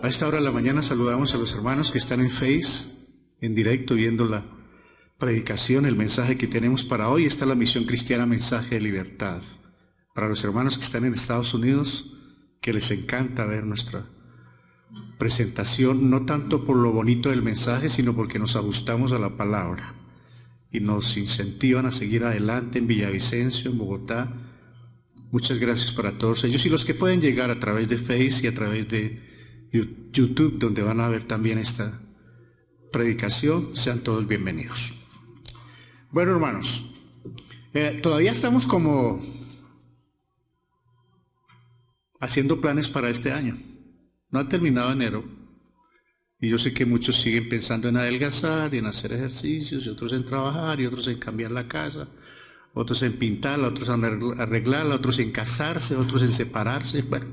A esta hora de la mañana saludamos a los hermanos que están en Face, en directo, viendo la predicación, el mensaje que tenemos para hoy. Está la Misión Cristiana Mensaje de Libertad. Para los hermanos que están en Estados Unidos, que les encanta ver nuestra presentación, no tanto por lo bonito del mensaje, sino porque nos ajustamos a la palabra y nos incentivan a seguir adelante en Villavicencio, en Bogotá. Muchas gracias para todos ellos y los que pueden llegar a través de Face y a través de YouTube, donde van a ver también esta predicación. Sean todos bienvenidos. Bueno, hermanos, todavía estamos como haciendo planes para este año. No ha terminado enero y yo sé que muchos siguen pensando en adelgazar y en hacer ejercicios, y otros en trabajar, y otros en cambiar la casa, otros en pintarla, otros en arreglarla, otros en casarse, otros en separarse. Bueno,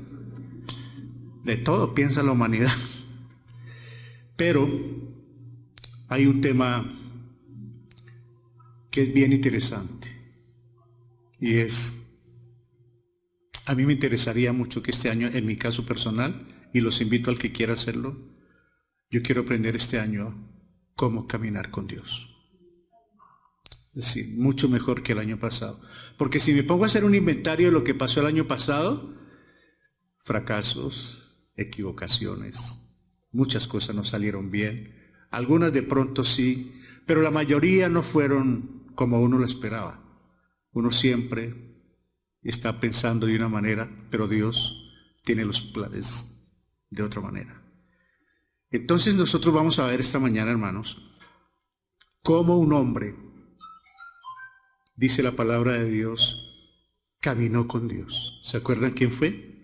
de todo piensa la humanidad. Pero hay un tema que es bien interesante y es, a mí me interesaría mucho que este año, en mi caso personal, y los invito al que quiera hacerlo, yo quiero aprender este año cómo caminar con Dios. Es decir, mucho mejor que el año pasado. Porque si me pongo a hacer un inventario de lo que pasó el año pasado, fracasos, equivocaciones, muchas cosas no salieron bien, algunas de pronto sí, pero la mayoría no fueron como uno lo esperaba. Uno siempre está pensando de una manera, pero Dios tiene los planes de otra manera. Entonces nosotros vamos a ver esta mañana, hermanos, cómo un hombre, dice la palabra de Dios, caminó con Dios. ¿Se acuerdan quién fue?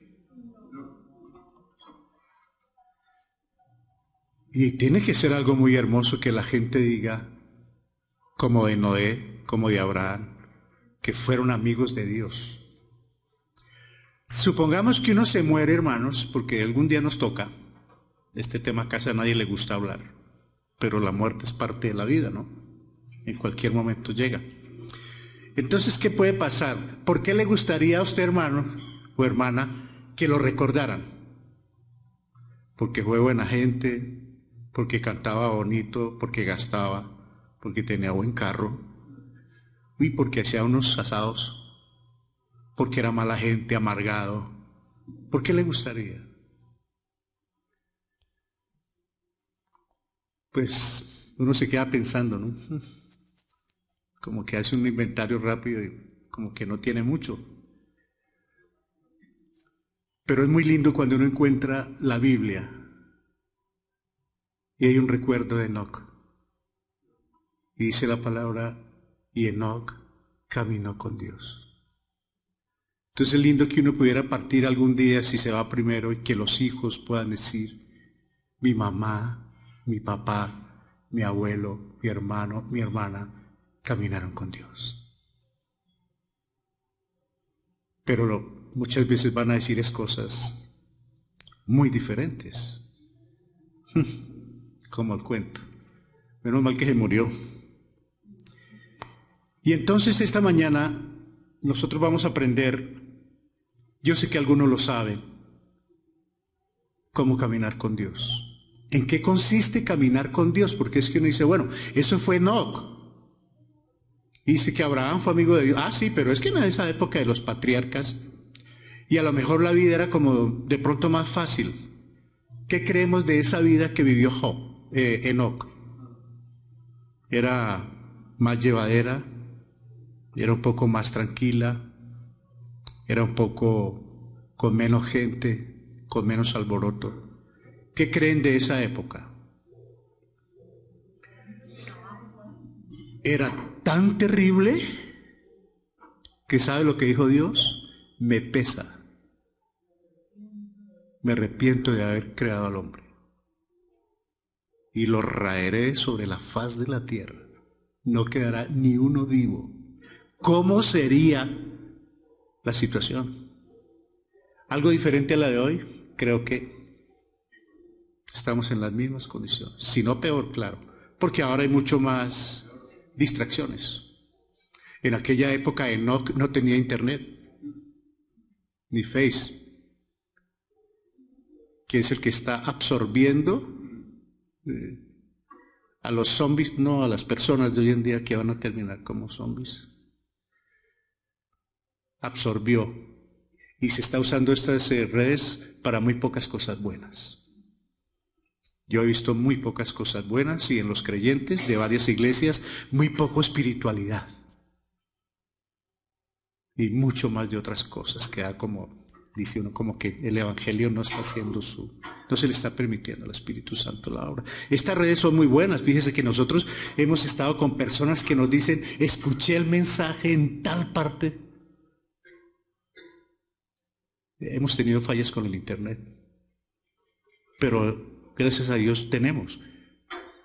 Y tiene que ser algo muy hermoso que la gente diga, como de Noé, como de Abraham, que fueron amigos de Dios. Supongamos que uno se muere, hermanos, porque algún día nos toca. Este tema casi a nadie le gusta hablar, pero la muerte es parte de la vida, ¿no? En cualquier momento llega. Entonces, ¿qué puede pasar? ¿Por qué le gustaría a usted, hermano o hermana, que lo recordaran? Porque fue buena gente, porque cantaba bonito, porque gastaba, porque tenía buen carro, y porque hacía unos asados, porque era mala gente, amargado. ¿Por qué le gustaría? Pues uno se queda pensando, ¿no? Como que hace un inventario rápido y como que no tiene mucho. Pero es muy lindo cuando uno encuentra la Biblia y hay un recuerdo de Enoc. Y dice la palabra, y Enoc caminó con Dios. Entonces es lindo que uno pudiera partir algún día, si se va primero, y que los hijos puedan decir, mi mamá, mi papá, mi abuelo, mi hermano, mi hermana, caminaron con Dios. Pero muchas veces van a decir cosas muy diferentes, como el cuento. Menos mal que se murió. Y entonces esta mañana nosotros vamos a aprender, yo sé que algunos lo saben, cómo caminar con Dios. ¿En qué consiste caminar con Dios? Porque es que uno dice, bueno, eso fue Enoc. Y dice que Abraham fue amigo de Dios. Ah, sí, pero es que en esa época de los patriarcas, y a lo mejor la vida era como de pronto más fácil. ¿Qué creemos de esa vida que vivió Enoc? Era más llevadera, era un poco más tranquila, era un poco con menos gente, con menos alboroto. ¿Qué creen de esa época? Era tan terrible que ¿sabe lo que dijo Dios? Me pesa, me arrepiento de haber creado al hombre y lo raeré sobre la faz de la tierra, no quedará ni uno vivo. ¿Cómo sería la situación? ¿Algo diferente a la de hoy? Creo que estamos en las mismas condiciones, si no peor, claro, porque ahora hay mucho más distracciones. En aquella época Enoc no tenía internet, ni Face. que es el que está absorbiendo a los zombies, no a las personas de hoy en día que van a terminar como zombies. Absorbió y se está usando estas redes para muy pocas cosas buenas. Yo he visto muy pocas cosas buenas y en los creyentes de varias iglesias muy poco espiritualidad y mucho más de otras cosas que da como, dice uno, como que el evangelio no está haciendo no se le está permitiendo al Espíritu Santo la obra. Estas redes son muy buenas. Fíjese que nosotros hemos estado con personas que nos dicen, escuché el mensaje en tal parte. Hemos tenido fallas con el internet, pero gracias a Dios tenemos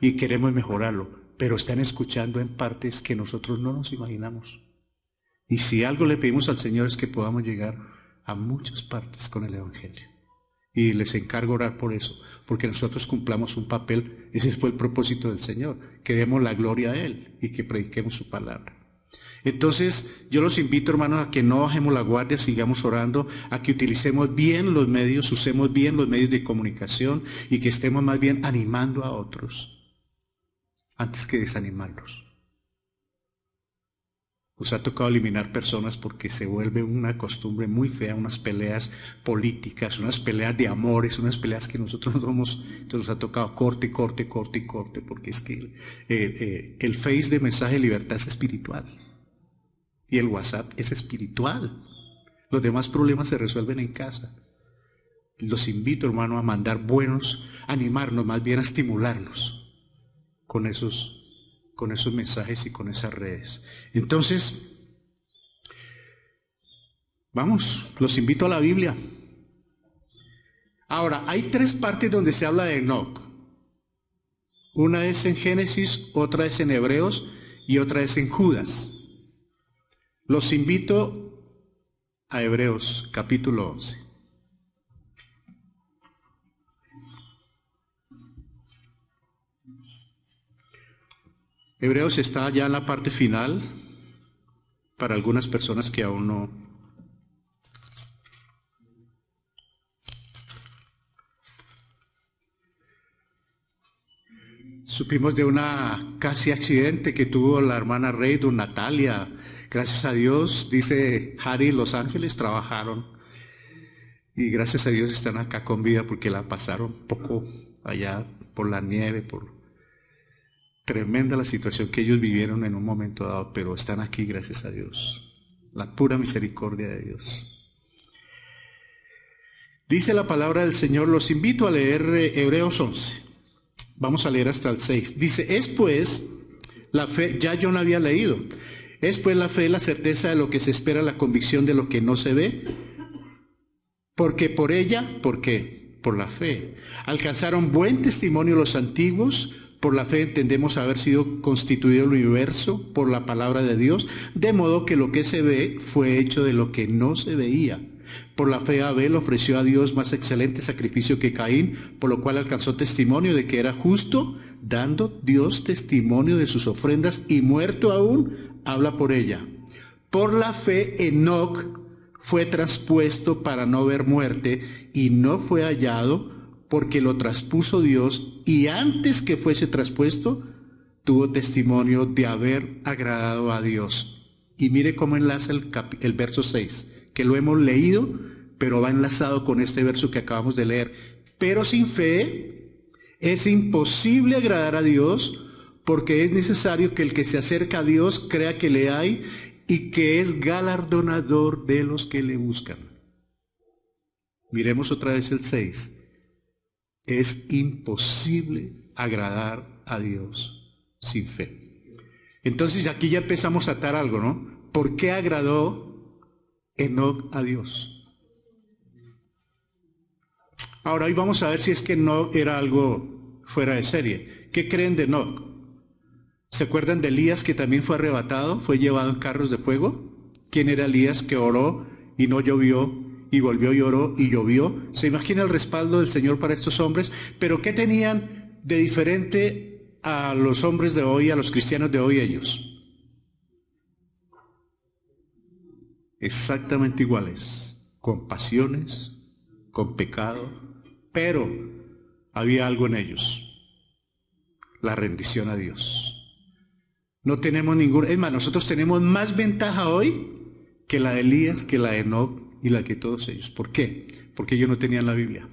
y queremos mejorarlo, pero están escuchando en partes que nosotros no nos imaginamos. Y si algo le pedimos al Señor es que podamos llegar a muchas partes con el evangelio. Y les encargo orar por eso, porque nosotros cumplamos un papel. Ese fue el propósito del Señor, que demos la gloria a Él y que prediquemos su palabra. Entonces, yo los invito, hermanos, a que no bajemos la guardia, sigamos orando, a que utilicemos bien los medios, usemos bien los medios de comunicación y que estemos más bien animando a otros antes que desanimarlos. Nos ha tocado eliminar personas porque se vuelve una costumbre muy fea, unas peleas políticas, unas peleas de amores, unas peleas que nosotros no somos. Entonces nos ha tocado corte, porque es que el Face de mensaje de libertad es espiritual. Y el WhatsApp es espiritual. Los demás problemas se resuelven en casa. Los invito, hermano, a mandar buenos, a animarnos, más bien a estimularnos con esos mensajes y con esas redes. Entonces, vamos, los invito a la Biblia. Ahora, hay 3 partes donde se habla de Enoc. Una es en Génesis, otra es en Hebreos y otra es en Judas. Los invito a Hebreos capítulo 11. Hebreos está ya en la parte final para algunas personas que aún no. Supimos de una casi accidente que tuvo la hermana Rey, don Natalia. Gracias a Dios, dice Harry, Los Ángeles trabajaron. Y gracias a Dios están acá con vida porque la pasaron poco allá por la nieve, por tremenda la situación que ellos vivieron en un momento dado, pero están aquí gracias a Dios. La pura misericordia de Dios. Dice la palabra del Señor, los invito a leer Hebreos 11. Vamos a leer hasta el 6. Dice, es pues la fe, ya yo no había leído, es pues la fe la certeza de lo que se espera, la convicción de lo que no se ve, porque por ella, ¿por qué? Por la fe. Alcanzaron buen testimonio los antiguos. Por la fe entendemos haber sido constituido el universo por la palabra de Dios, de modo que lo que se ve fue hecho de lo que no se veía. Por la fe Abel ofreció a Dios más excelente sacrificio que Caín, por lo cual alcanzó testimonio de que era justo, dando Dios testimonio de sus ofrendas, y muerto aún, habla por ella. Por la fe Enoc fue traspuesto para no ver muerte, y no fue hallado, porque lo traspuso Dios, y antes que fuese traspuesto, tuvo testimonio de haber agradado a Dios. Y mire cómo enlaza el verso 6, que lo hemos leído, pero va enlazado con este verso que acabamos de leer. Pero sin fe es imposible agradar a Dios, porque es necesario que el que se acerca a Dios crea que le hay y que es galardonador de los que le buscan. Miremos otra vez el 6. Es imposible agradar a Dios sin fe. Entonces aquí ya empezamos a atar algo, ¿no? ¿Por qué agradó Enoc a Dios? Ahora hoy vamos a ver si es que Enoc era algo fuera de serie. ¿Qué creen de Enoc? ¿Se acuerdan de Elías que también fue arrebatado, fue llevado en carros de fuego? ¿Quién era Elías que oró y no llovió? Y volvió y oró y llovió. ¿Se imagina el respaldo del Señor para estos hombres? Pero ¿qué tenían de diferente a los hombres de hoy, a los cristianos de hoy ellos? Exactamente iguales, con pasiones, con pecado, Pero había algo en ellos, la rendición a Dios. No tenemos es más, nosotros tenemos más ventaja hoy que la de Elías, que la de Enoc y la que todos ellos. ¿Por qué? Porque ellos no tenían la Biblia.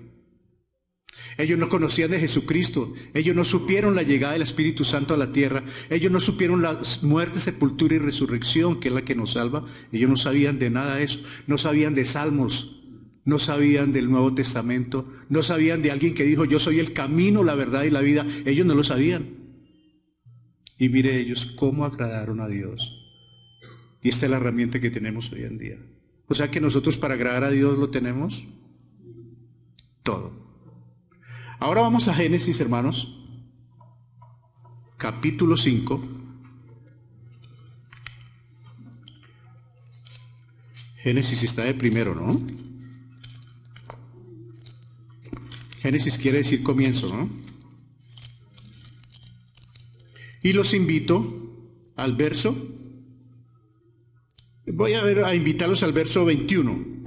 Ellos no conocían de Jesucristo. Ellos no supieron la llegada del Espíritu Santo a la tierra. Ellos no supieron la muerte, sepultura y resurrección, que es la que nos salva. Ellos no sabían de nada de eso. No sabían de salmos. No sabían del Nuevo Testamento. No sabían de alguien que dijo, yo soy el camino, la verdad y la vida. Ellos no lo sabían. Y mire ellos cómo agradaron a Dios. Y esta es la herramienta que tenemos hoy en día. O sea que nosotros para agradar a Dios lo tenemos todo. Ahora vamos a Génesis, hermanos, capítulo 5. Génesis está de primero, ¿no? Génesis quiere decir comienzo, ¿no? Y los invito al verso, voy a invitarlos al verso 21,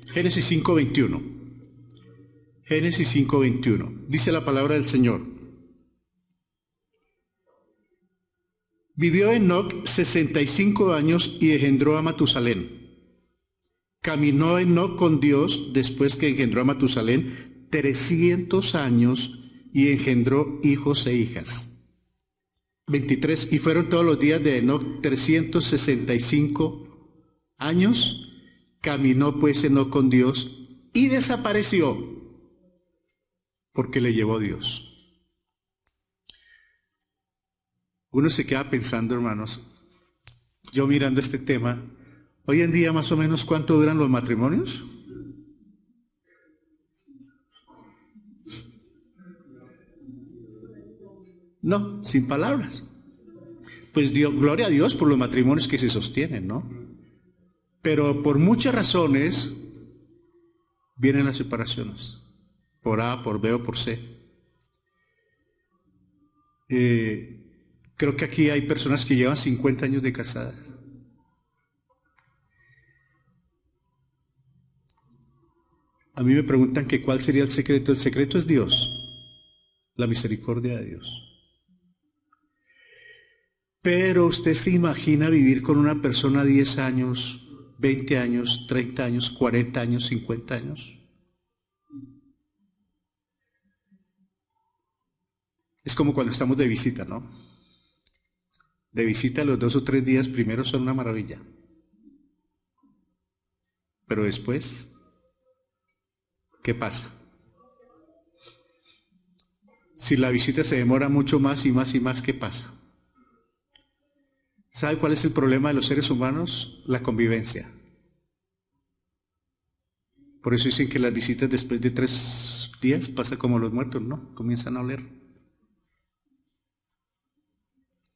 Génesis 5, 21. Génesis 5, 21. Dice la palabra del Señor. Vivió Enoc 65 años y engendró a Matusalén. Caminó Enoc con Dios después que engendró a Matusalén 300 años y engendró hijos e hijas. 23. Y fueron todos los días de Enoc 365 años. Caminó pues Enoc con Dios y desapareció porque le llevó Dios. Uno se queda pensando, hermanos, yo mirando este tema, hoy en día más o menos ¿cuánto duran los matrimonios? No, sin palabras. Pues gloria a Dios por los matrimonios que se sostienen, ¿no? Pero por muchas razones vienen las separaciones. Por A, por B o por C. Creo que aquí hay personas que llevan 50 años de casadas. A mí me preguntan que cuál sería el secreto. El secreto es Dios, la misericordia de Dios. Pero usted se imagina vivir con una persona 10 años, 20 años, 30 años, 40 años, 50 años. Es como cuando estamos de visita, ¿no? De visita los 2 o 3 días primero son una maravilla. Pero después, ¿qué pasa? Si la visita se demora mucho más y más y más, ¿qué pasa? ¿Sabe cuál es el problema de los seres humanos? La convivencia. Por eso dicen que las visitas después de 3 días pasa como los muertos, ¿no? Comienzan a oler.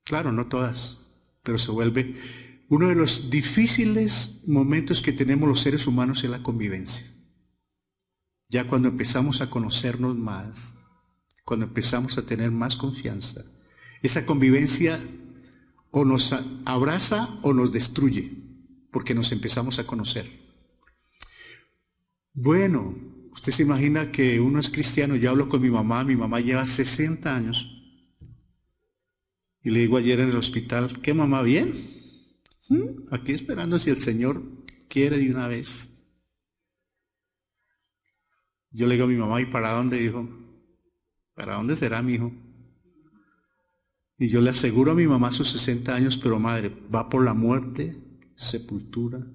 Claro, no todas, pero se vuelve uno de los difíciles momentos que tenemos los seres humanos es la convivencia. Ya cuando empezamos a conocernos más, cuando empezamos a tener más confianza, esa convivencia o nos abraza o nos destruye, porque nos empezamos a conocer. Bueno, usted se imagina que uno es cristiano, yo hablo con mi mamá lleva 60 años. Y le digo ayer en el hospital, ¿qué mamá? ¿Bien? Aquí esperando si el Señor quiere de una vez. Yo le digo a mi mamá, ¿y para dónde? Dijo, ¿para dónde será mi hijo? Y yo le aseguro a mi mamá sus 60 años, pero madre, va por la muerte, sepultura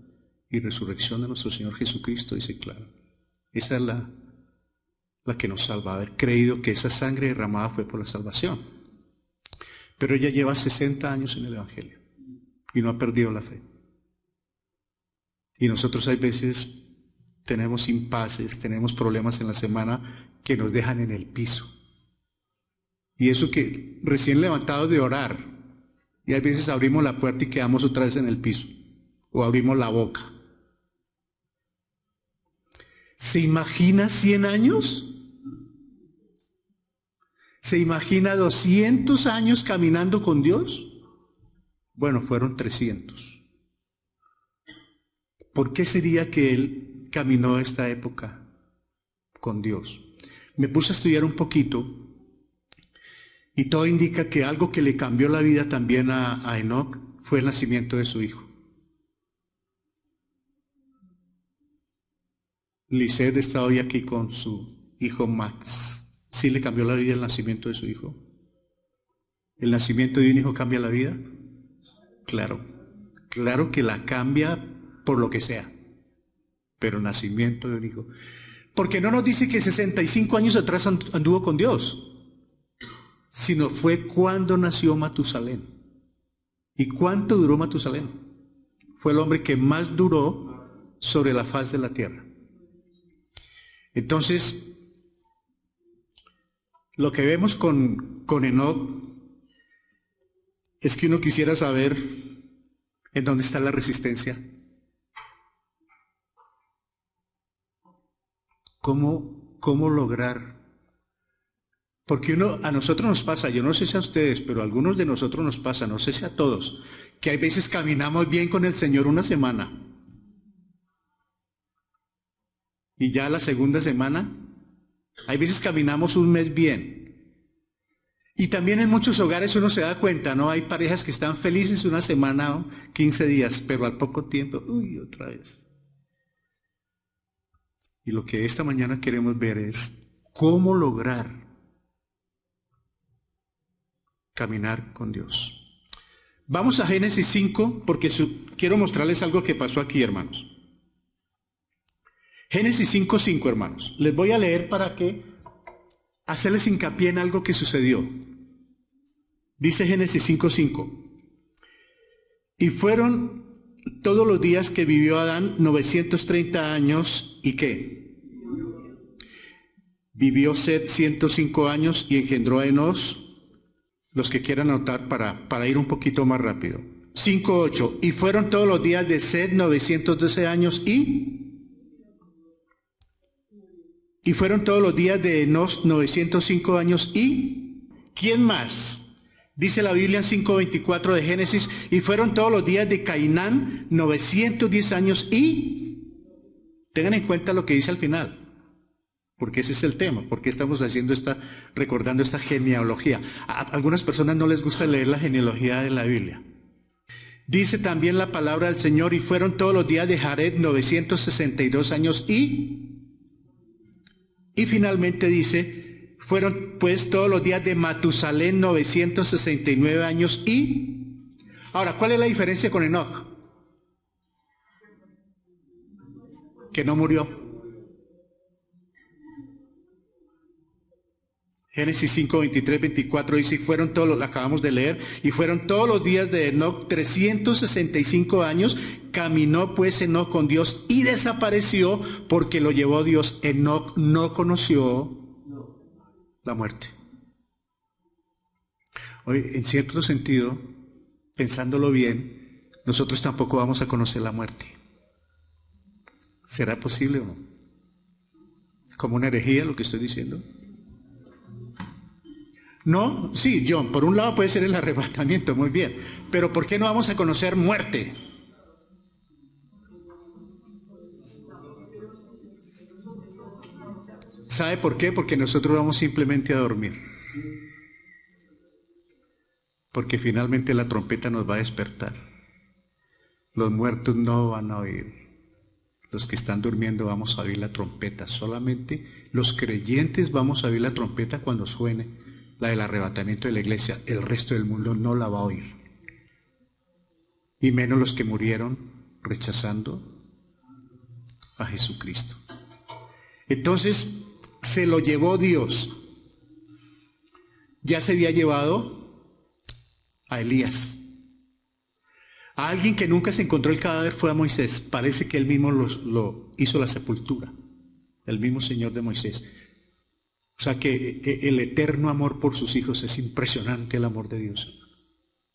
y resurrección de nuestro Señor Jesucristo, dice claro. Esa es la que nos salva, haber creído que esa sangre derramada fue por la salvación. Pero ella lleva 60 años en el Evangelio y no ha perdido la fe. Y nosotros hay veces tenemos impases, tenemos problemas en la semana que nos dejan en el piso. Y eso que recién levantados de orar, y hay veces abrimos la puerta y quedamos otra vez en el piso, o abrimos la boca. ¿Se imagina 100 años? ¿Se imagina 200 años caminando con Dios? Bueno, fueron 300. ¿Por qué sería que él caminó esta época con Dios? Me puse a estudiar un poquito y todo indica que algo que le cambió la vida también a Enoc fue el nacimiento de su hijo. Lisette está hoy aquí con su hijo Max. ¿Sí le cambió la vida el nacimiento de su hijo? ¿El nacimiento de un hijo cambia la vida? Claro, claro que la cambia por lo que sea, pero el nacimiento de un hijo. Porque no nos dice que 65 años atrás anduvo con Dios, sino fue cuando nació Matusalén. ¿Y cuánto duró Matusalén? Fue el hombre que más duró sobre la faz de la tierra. Entonces, lo que vemos con Enoc es que uno quisiera saber en dónde está la resistencia. ¿Cómo lograr? Porque a nosotros nos pasa, yo no sé si a ustedes, pero a algunos de nosotros nos pasa, no sé si a todos, que hay veces caminamos bien con el Señor una semana y ya la segunda semana, hay veces caminamos un mes bien. Y también en muchos hogares uno se da cuenta, ¿no? Hay parejas que están felices una semana, 15 días, pero al poco tiempo, otra vez. Y lo que esta mañana queremos ver es cómo lograr caminar con Dios. Vamos a Génesis 5 porque quiero mostrarles algo que pasó aquí, hermanos. Génesis 5:5, hermanos. Les voy a leer para que hacerles hincapié en algo que sucedió. Dice Génesis 5:5. Y fueron todos los días que vivió Adán 930 años, ¿y qué? Vivió Set 105 años y engendró a Enos. Los que quieran anotar para ir un poquito más rápido. 5:8. Y fueron todos los días de Set 912 años y fueron todos los días de Enos 905 años y ¿quién más? Dice la Biblia en 5:24 de Génesis, y fueron todos los días de Cainán 910 años y tengan en cuenta lo que dice al final, porque ese es el tema, porque estamos recordando esta genealogía. A algunas personas no les gusta leer la genealogía de la Biblia. Dice también la palabra del Señor, y fueron todos los días de Jared 962 años y finalmente dice, fueron pues todos los días de Matusalén 969 años y... Ahora, ¿cuál es la diferencia con Enoc? Que no murió. Génesis 5, 23, 24 dice, lo acabamos de leer, y fueron todos los días de Enoc 365 años, caminó pues Enoc con Dios y desapareció porque lo llevó Dios. Enoc no conoció la muerte. Hoy, en cierto sentido, pensándolo bien, nosotros tampoco vamos a conocer la muerte. ¿Será posible o no? ¿Como una herejía lo que estoy diciendo? No, sí, John, por un lado puede ser el arrebatamiento, muy bien, pero ¿por qué no vamos a conocer muerte? ¿Sabe por qué? Porque nosotros vamos simplemente a dormir. Porque finalmente la trompeta nos va a despertar. Los muertos no van a oír. Los que están durmiendo vamos a oír la trompeta. Solamente los creyentes vamos a oír la trompeta cuando suene, la del arrebatamiento de la iglesia. El resto del mundo no la va a oír. Y menos los que murieron rechazando a Jesucristo. Entonces, se lo llevó Dios. Ya se había llevado a Elías. A alguien que nunca se encontró el cadáver fue a Moisés. Parece que él mismo lo hizo la sepultura. El mismo Señor de Moisés. O sea que el eterno amor por sus hijos es impresionante, el amor de Dios.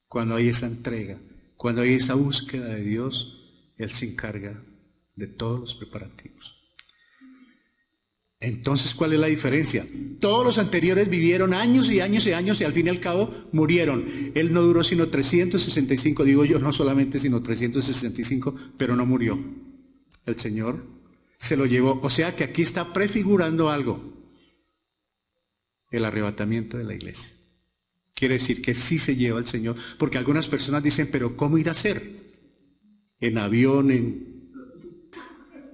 Cuando hay esa entrega, cuando hay esa búsqueda de Dios, Él se encarga de todos los preparativos. Entonces, ¿cuál es la diferencia? Todos los anteriores vivieron años y años y años y al fin y al cabo murieron. Él no duró sino 365, digo yo, no solamente sino 365, pero no murió. El Señor se lo llevó. O sea que aquí está prefigurando algo. el arrebatamiento de la iglesia. Quiere decir que sí se lleva el Señor, porque algunas personas dicen, pero ¿cómo ir a ser? En avión,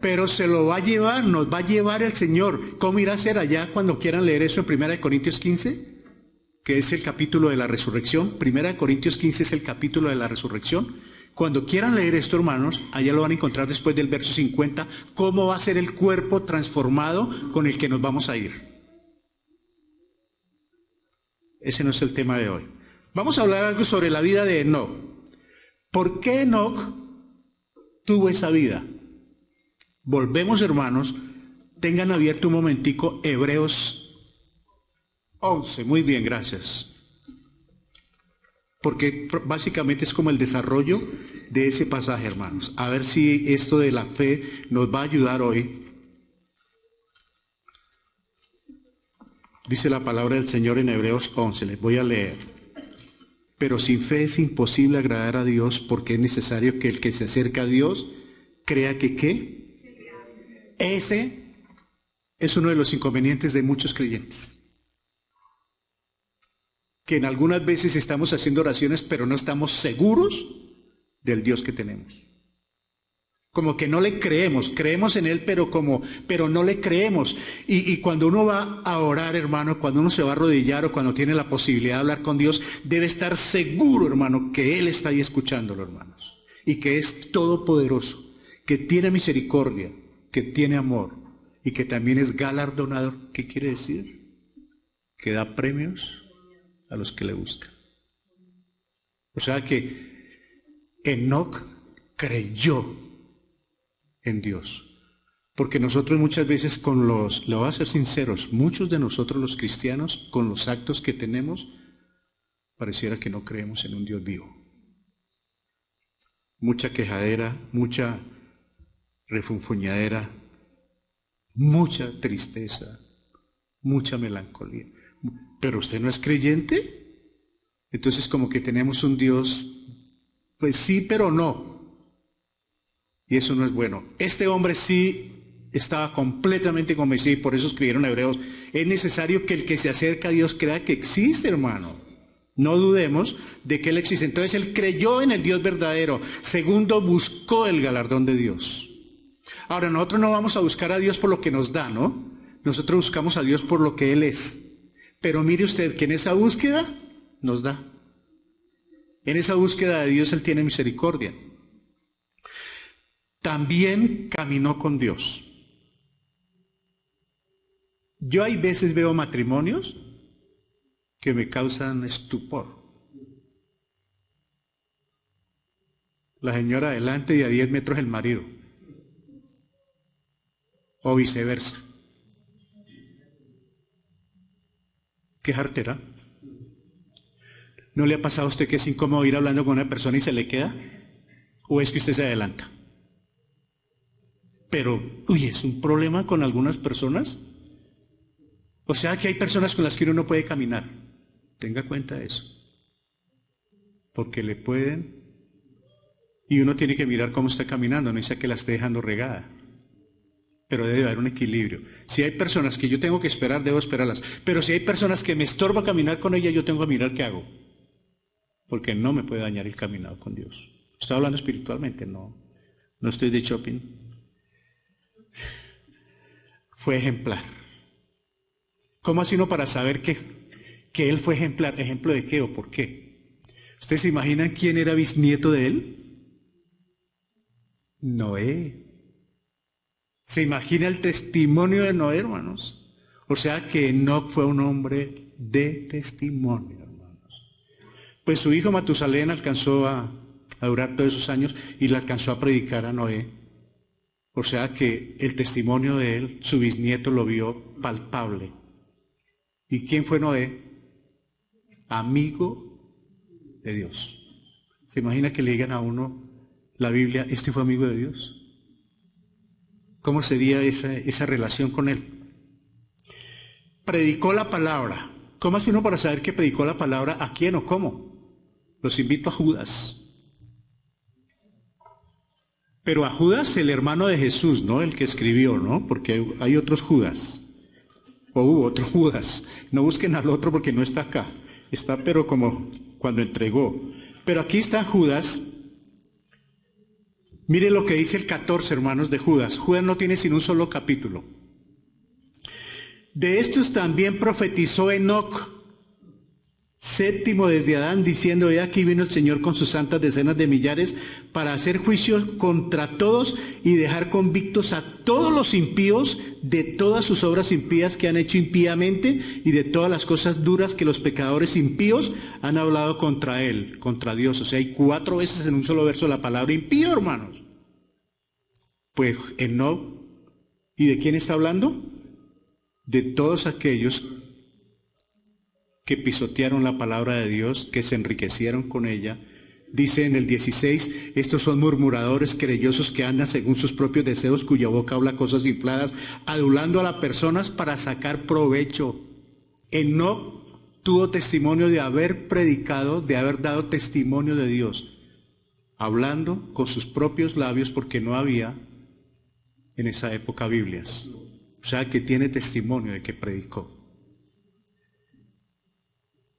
pero se lo va a llevar, nos va a llevar el Señor. ¿Cómo ir a ser allá cuando quieran leer eso en 1 Corintios 15? Que es el capítulo de la resurrección. 1 Corintios 15 es el capítulo de la resurrección. Cuando quieran leer esto, hermanos, allá lo van a encontrar después del verso 50, cómo va a ser el cuerpo transformado con el que nos vamos a ir. Ese no es el tema de hoy. Vamos a hablar algo sobre la vida de Enoc. ¿Por qué Enoc tuvo esa vida? Volvemos, hermanos, tengan abierto un momentico Hebreos 11. Muy bien, gracias. Porque básicamente es como el desarrollo de ese pasaje, hermanos. A ver si esto de la fe nos va a ayudar hoy. Dice la palabra del Señor en Hebreos 11, les voy a leer. Pero sin fe es imposible agradar a Dios, porque es necesario que el que se acerca a Dios crea que ¿qué? Ese es uno de los inconvenientes de muchos creyentes. Que en algunas veces estamos haciendo oraciones, pero no estamos seguros del Dios que tenemos. Como que no le creemos en Él, pero no le creemos. Y cuando uno va a orar, hermano, cuando uno se va a arrodillar o cuando tiene la posibilidad de hablar con Dios, debe estar seguro, hermano, que Él está ahí escuchándolo, hermanos. Y que es todopoderoso, que tiene misericordia, que tiene amor y que también es galardonador. ¿Qué quiere decir? Que da premios a los que le buscan. O sea que Enoc creyó en Dios. Porque nosotros muchas veces le voy a ser sinceros, muchos de nosotros los cristianos, con los actos que tenemos, pareciera que no creemos en un Dios vivo. Mucha quejadera, mucha refunfuñadera, mucha tristeza, mucha melancolía. ¿Pero usted no es creyente? Entonces como que tenemos un Dios, pues sí, pero no. Y eso no es bueno. Este hombre sí estaba completamente convencido y por eso escribieron Hebreos. Es necesario que el que se acerca a Dios crea que existe, hermano. No dudemos de que Él existe. Entonces Él creyó en el Dios verdadero. Segundo, buscó el galardón de Dios. Ahora, nosotros no vamos a buscar a Dios por lo que nos da, ¿no? Nosotros buscamos a Dios por lo que Él es. Pero mire usted que en esa búsqueda nos da. En esa búsqueda de Dios Él tiene misericordia. También caminó con Dios. Yo hay veces veo matrimonios que me causan estupor. La señora adelante y a 10 metros el marido. O viceversa. ¿Qué jartera? ¿No le ha pasado a usted que es incómodo ir hablando con una persona y se le queda? ¿O es que usted se adelanta? Pero, es un problema con algunas personas. O sea que hay personas con las que uno no puede caminar. Tenga cuenta de eso. Porque le pueden. Y uno tiene que mirar cómo está caminando, no dice que la esté dejando regada. Pero debe haber un equilibrio. Si hay personas que yo tengo que esperar, debo esperarlas. Pero si hay personas que me estorba caminar con ellas, yo tengo que mirar qué hago. Porque no me puede dañar el caminado con Dios. Estoy hablando espiritualmente, no estoy de shopping. Fue ejemplar. ¿Cómo así uno para saber que él fue ejemplar? ¿Ejemplo de qué o por qué? ¿Ustedes se imaginan quién era bisnieto de él? Noé. ¿Se imagina el testimonio de Noé, hermanos? O sea que Enoc fue un hombre de testimonio, hermanos. Pues su hijo Matusalén alcanzó a durar todos esos años y le alcanzó a predicar a Noé. O sea que el testimonio de él, su bisnieto lo vio palpable. ¿Y quién fue Noé? Amigo de Dios. ¿Se imagina que le digan a uno la Biblia, este fue amigo de Dios? ¿Cómo sería esa relación con él? Predicó la palabra. ¿Cómo hace uno para saber que predicó la palabra? ¿A quién o cómo? Los invito a Judas. Pero a Judas, el hermano de Jesús, ¿no? El que escribió, ¿no? Porque hay otros Judas. O hubo otro Judas. No busquen al otro porque no está acá. Está pero como cuando entregó. Pero aquí está Judas. Mire lo que dice el 14, hermanos, de Judas. Judas no tiene sino un solo capítulo. De estos también profetizó Enoc, séptimo desde Adán, diciendo: he aquí vino el Señor con sus santas decenas de millares para hacer juicio contra todos y dejar convictos a todos los impíos de todas sus obras impías que han hecho impíamente y de todas las cosas duras que los pecadores impíos han hablado contra él, contra Dios. O sea, hay 4 veces en un solo verso la palabra impío, hermanos. Pues Enoc, ¿y de quién está hablando? De todos aquellos que pisotearon la palabra de Dios, que se enriquecieron con ella. Dice en el 16, estos son murmuradores, querellosos, que andan según sus propios deseos, cuya boca habla cosas infladas, adulando a las personas para sacar provecho. Enoc tuvo testimonio de haber predicado, de haber dado testimonio de Dios, hablando con sus propios labios, porque no había en esa época Biblias. O sea, que tiene testimonio de que predicó.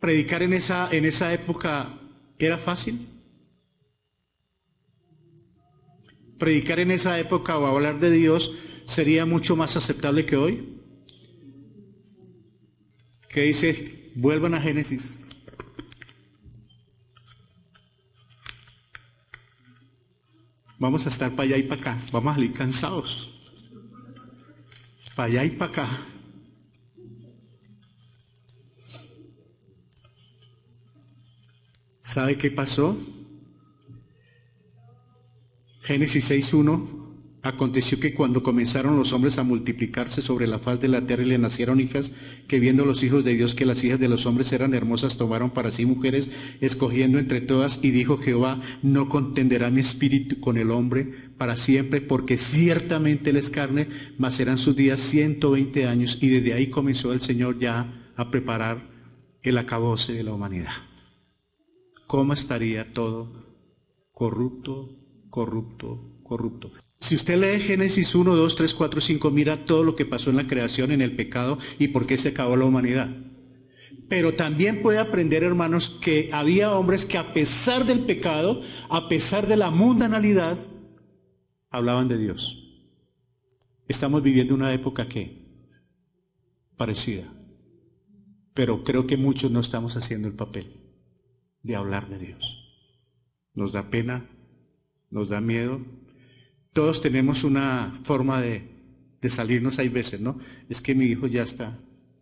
¿Predicar en esa época era fácil? ¿Predicar en esa época o hablar de Dios sería mucho más aceptable que hoy? ¿Qué dice? Vuelvan a Génesis. Vamos a estar para allá y para acá. Vamos a salir cansados. Para allá y para acá. ¿Sabe qué pasó? Génesis 6:1. Aconteció que cuando comenzaron los hombres a multiplicarse sobre la faz de la tierra y le nacieron hijas, que viendo los hijos de Dios que las hijas de los hombres eran hermosas, tomaron para sí mujeres, escogiendo entre todas, y dijo Jehová: no contenderá mi espíritu con el hombre para siempre, porque ciertamente él es carne, mas serán sus días 120 años. Y desde ahí comenzó el Señor ya a preparar el acabose de la humanidad. ¿Cómo estaría todo corrupto, corrupto, corrupto? Si usted lee Génesis 1, 2, 3, 4, 5, mira todo lo que pasó en la creación, en el pecado y por qué se acabó la humanidad. Pero también puede aprender, hermanos, que había hombres que a pesar del pecado, a pesar de la mundanalidad, hablaban de Dios. Estamos viviendo una época que parecida, pero creo que muchos no estamos haciendo el papel de hablar de Dios. Nos da pena, nos da miedo. Todos tenemos una forma de salirnos, hay veces, ¿no? Es que mi hijo ya está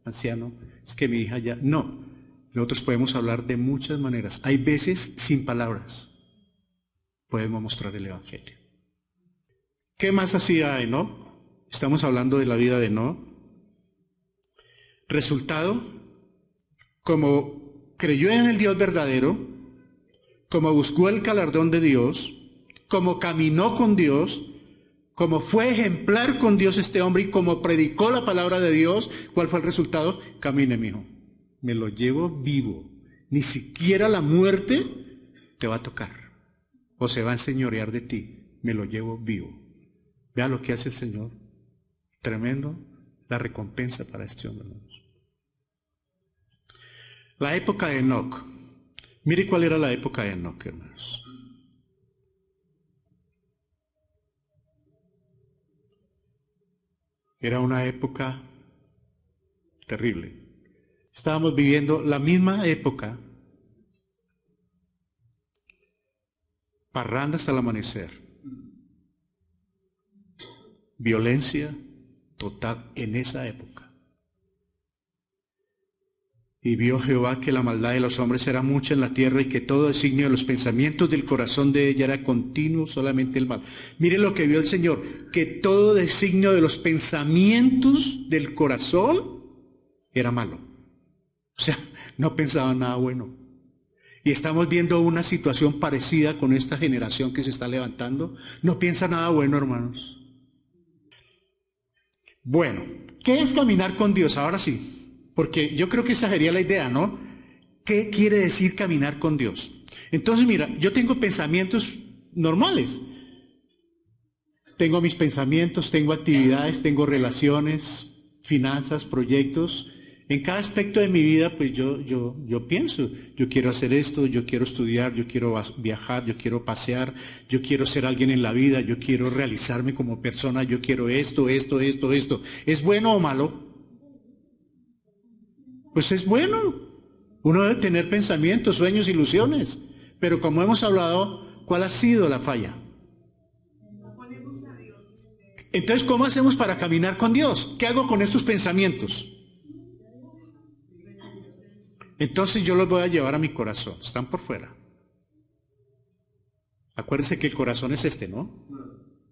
anciano, es que mi hija ya... No, nosotros podemos hablar de muchas maneras. Hay veces sin palabras podemos mostrar el Evangelio. ¿Qué más hacía Enoc? Estamos hablando de la vida de Enoc. Resultado, como creyó en el Dios verdadero, como buscó el galardón de Dios, como caminó con Dios, como fue ejemplar con Dios este hombre y como predicó la palabra de Dios, ¿cuál fue el resultado? Camine, mijo, me lo llevo vivo. Ni siquiera la muerte te va a tocar o se va a enseñorear de ti. Me lo llevo vivo. Vea lo que hace el Señor. Tremendo la recompensa para este hombre, hermanos. La época de Enoc. Mire cuál era la época de Enoc, hermanos. Era una época terrible. Estábamos viviendo la misma época, parranda hasta el amanecer, violencia total en esa época. Y vio Jehová que la maldad de los hombres era mucha en la tierra y que todo designio de los pensamientos del corazón de ella era continuo, solamente el mal. Mire lo que vio el Señor, que todo designio de los pensamientos del corazón era malo. O sea, no pensaba nada bueno. Y estamos viendo una situación parecida con esta generación que se está levantando. No piensa nada bueno, hermanos. Bueno, ¿qué es caminar con Dios? Ahora sí. Porque yo creo que esa sería la idea, ¿no? ¿Qué quiere decir caminar con Dios? Entonces, mira, yo tengo pensamientos normales. Tengo mis pensamientos, tengo actividades, tengo relaciones, finanzas, proyectos. En cada aspecto de mi vida, pues yo pienso, yo quiero hacer esto, yo quiero estudiar, yo quiero viajar, yo quiero pasear, yo quiero ser alguien en la vida, yo quiero realizarme como persona, yo quiero esto. ¿Es bueno o malo? Pues es bueno. Uno debe tener pensamientos, sueños, ilusiones. Pero como hemos hablado, ¿cuál ha sido la falla? Entonces, ¿cómo hacemos para caminar con Dios? ¿Qué hago con estos pensamientos? Entonces yo los voy a llevar a mi corazón. Están por fuera. Acuérdense que el corazón es este, ¿no?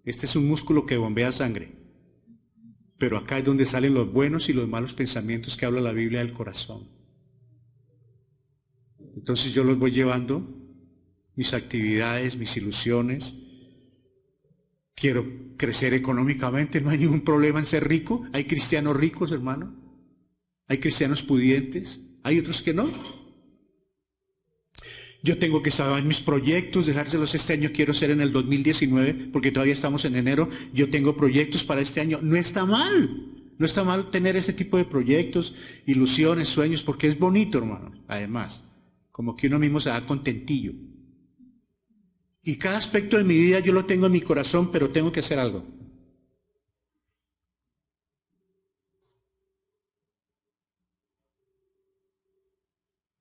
Este es un músculo que bombea sangre. Pero acá es donde salen los buenos y los malos pensamientos que habla la Biblia del corazón. Entonces yo los voy llevando, mis actividades, mis ilusiones. Quiero crecer económicamente, no hay ningún problema en ser rico. Hay cristianos ricos, hermano. Hay cristianos pudientes. Hay otros que no. Yo tengo que saber mis proyectos, dejárselos este año. Quiero ser en el 2019, porque todavía estamos en enero. Yo tengo proyectos para este año. No está mal. No está mal tener ese tipo de proyectos, ilusiones, sueños, porque es bonito, hermano. Además, como que uno mismo se da contentillo. Y cada aspecto de mi vida yo lo tengo en mi corazón, pero tengo que hacer algo.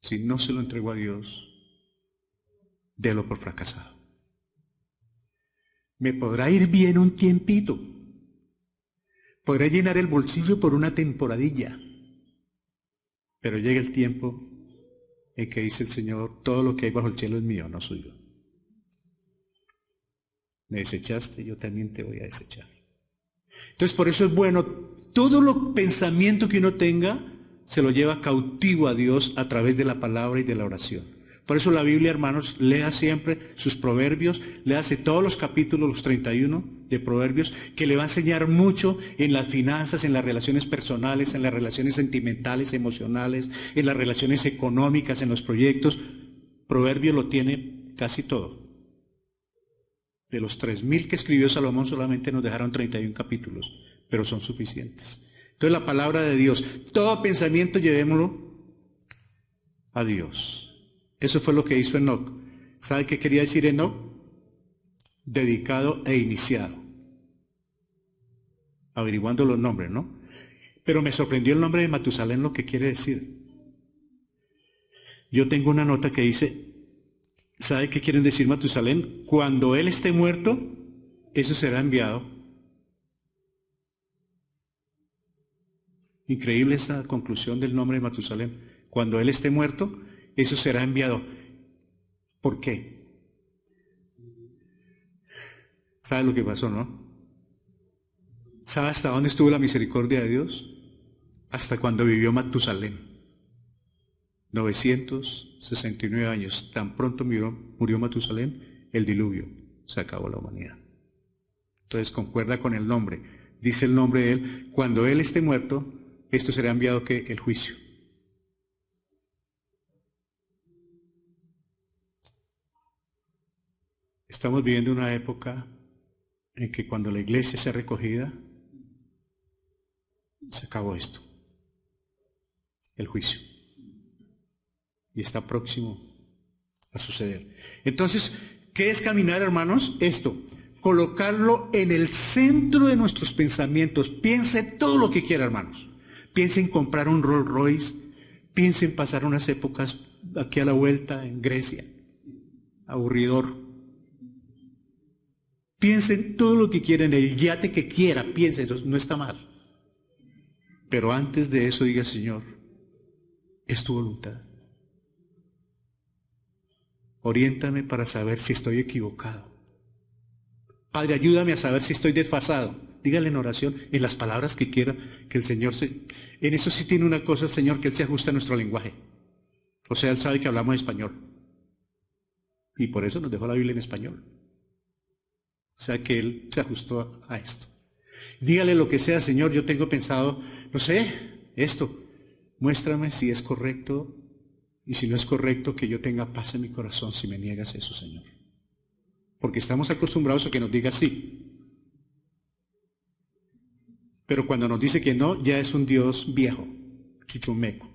Si no se lo entrego a Dios, délo por fracasado. Me podrá ir bien un tiempito. Podré llenar el bolsillo por una temporadilla. Pero llega el tiempo en que dice el Señor, todo lo que hay bajo el cielo es mío, no suyo. Me desechaste, yo también te voy a desechar. Entonces por eso es bueno, todo lo pensamiento que uno tenga, se lo lleva cautivo a Dios a través de la palabra y de la oración. Por eso la Biblia, hermanos, lea siempre sus proverbios, léase todos los capítulos, los 31 de proverbios, que le va a enseñar mucho en las finanzas, en las relaciones personales, en las relaciones sentimentales, emocionales, en las relaciones económicas, en los proyectos. Proverbio lo tiene casi todo. De los 3.000 que escribió Salomón solamente nos dejaron 31 capítulos, pero son suficientes. Entonces la palabra de Dios, todo pensamiento llevémoslo a Dios. Eso fue lo que hizo Enoc. ¿Sabe qué quería decir Enoc? Dedicado e iniciado. Averiguando los nombres, ¿no? Pero me sorprendió el nombre de Matusalén, lo que quiere decir. Yo tengo una nota que dice, ¿sabe qué quieren decir Matusalén? Cuando él esté muerto, eso será enviado. Increíble esa conclusión del nombre de Matusalén. Cuando él esté muerto, eso será enviado. ¿Por qué? ¿Sabe lo que pasó, no? ¿Sabe hasta dónde estuvo la misericordia de Dios? Hasta cuando vivió Matusalén. 969 años. Tan pronto murió Matusalén, el diluvio. Se acabó la humanidad. Entonces concuerda con el nombre. Dice el nombre de él, cuando él esté muerto, esto será enviado que el juicio. Estamos viviendo una época en que cuando la iglesia sea recogida, se acabó esto, el juicio. Y está próximo a suceder. Entonces, ¿qué es caminar, hermanos? Esto, colocarlo en el centro de nuestros pensamientos. Piense todo lo que quiera, hermanos. Piense en comprar un Rolls Royce. Piense en pasar unas épocas aquí a la vuelta en Grecia. Aburridor. Piense en todo lo que quiera, en el yate que quiera, piense, entonces no está mal. Pero antes de eso diga, Señor, es tu voluntad. Oriéntame para saber si estoy equivocado. Padre, ayúdame a saber si estoy desfasado. Dígale en oración, en las palabras que quiera, que el Señor en eso sí tiene una cosa el Señor, que Él se ajusta a nuestro lenguaje. O sea, Él sabe que hablamos español. Y por eso nos dejó la Biblia en español. O sea que Él se ajustó a esto. Dígale lo que sea, Señor, yo tengo pensado, no sé, esto. Muéstrame si es correcto y si no es correcto, que yo tenga paz en mi corazón si me niegas eso, Señor. Porque estamos acostumbrados a que nos diga sí. Pero cuando nos dice que no, ya es un Dios viejo, chuchumeco.